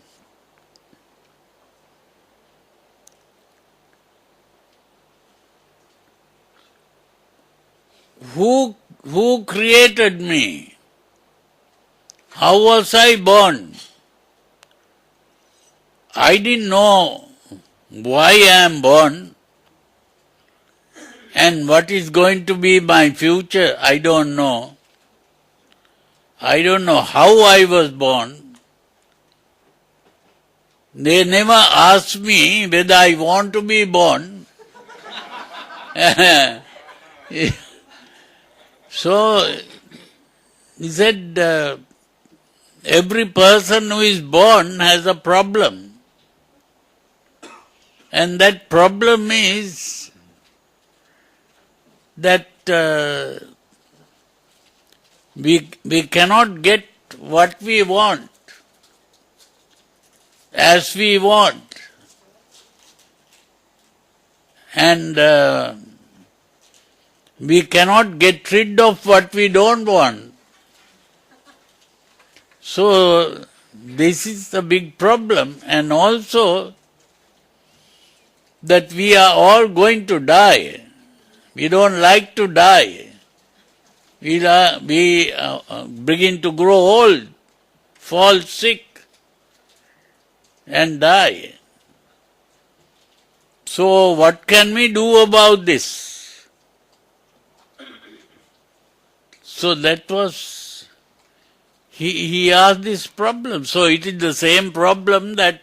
who created me? How was I born? I didn't know why I am born. And what is going to be my future, I don't know. I don't know how I was born. They never asked me whether I want to be born. So, he said, every person who is born has a problem. And that problem is that we cannot get what we want as we want. And we cannot get rid of what we don't want. So, this is the big problem. And also, that we are all going to die. We don't like to die. We begin to grow old, fall sick, and die. So what can we do about this? So that was, he asked this problem. So it is the same problem that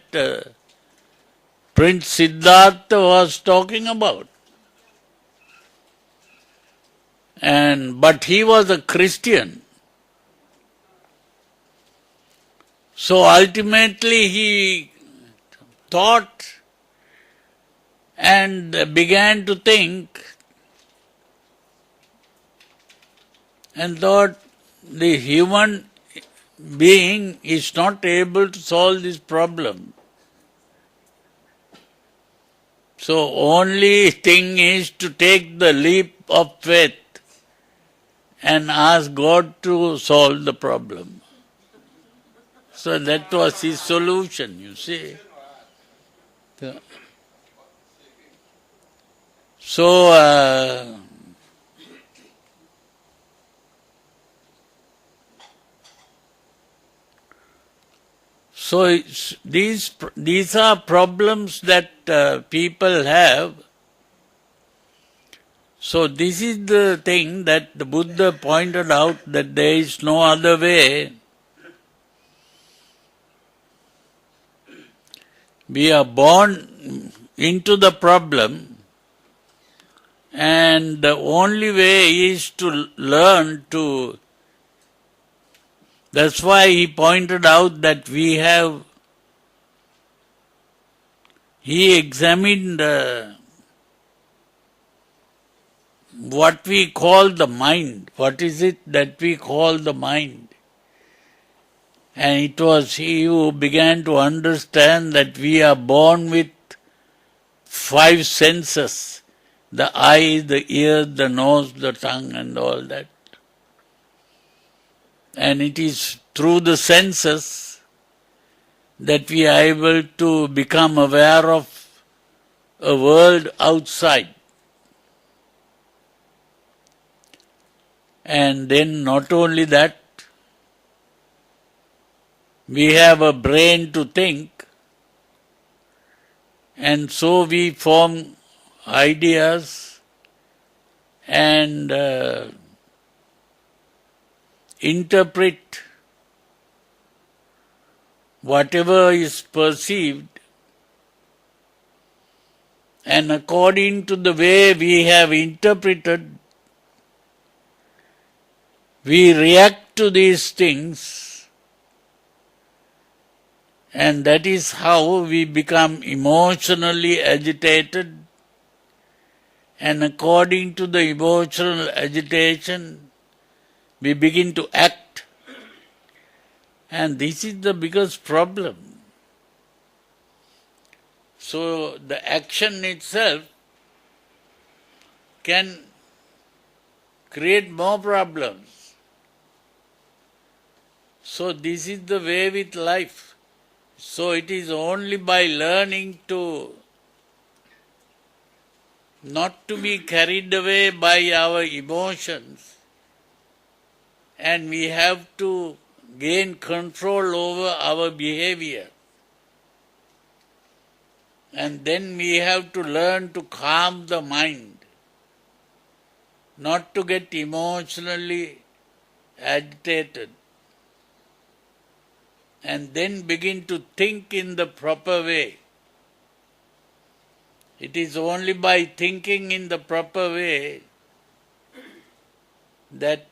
Prince Siddhartha was talking about. But he was a Christian. So ultimately he thought and began to think and thought the human being is not able to solve this problem. So only thing is to take the leap of faith and ask God to solve the problem. So that was his solution, you see. So, these are problems that people have. So this is the thing that the Buddha pointed out, that there is no other way. We are born into the problem, and the only way is to learn to. That's why he pointed out that he examined what we call the mind. What is it that we call the mind? And it was he who began to understand that we are born with 5 senses: the eye, the ear, the nose, the tongue, and all that. And it is through the senses that we are able to become aware of a world outside. And then not only that, we have a brain to think, and so we form ideas and interpret whatever is perceived, and according to the way we have interpreted, we react to these things, and that is how we become emotionally agitated, and according to the emotional agitation, we begin to act. And this is the biggest problem. So the action itself can create more problems. So this is the way with life. So it is only by learning to not to be carried away by our emotions, and we have to gain control over our behavior. And then we have to learn to calm the mind, not to get emotionally agitated, and then begin to think in the proper way. It is only by thinking in the proper way that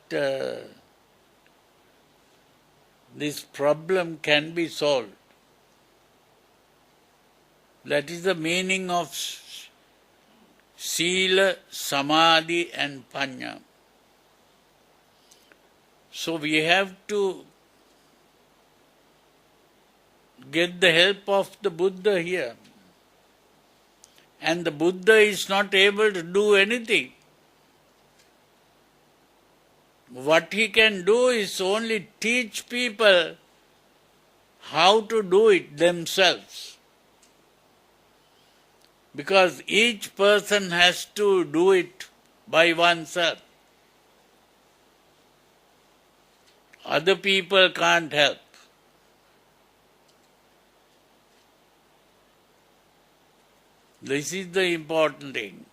this problem can be solved. That is the meaning of Sila, Samadhi and Panya. So we have to get the help of the Buddha here. And the Buddha is not able to do anything. What he can do is only teach people how to do it themselves. Because each person has to do it by oneself. Other people can't help. This is the important thing.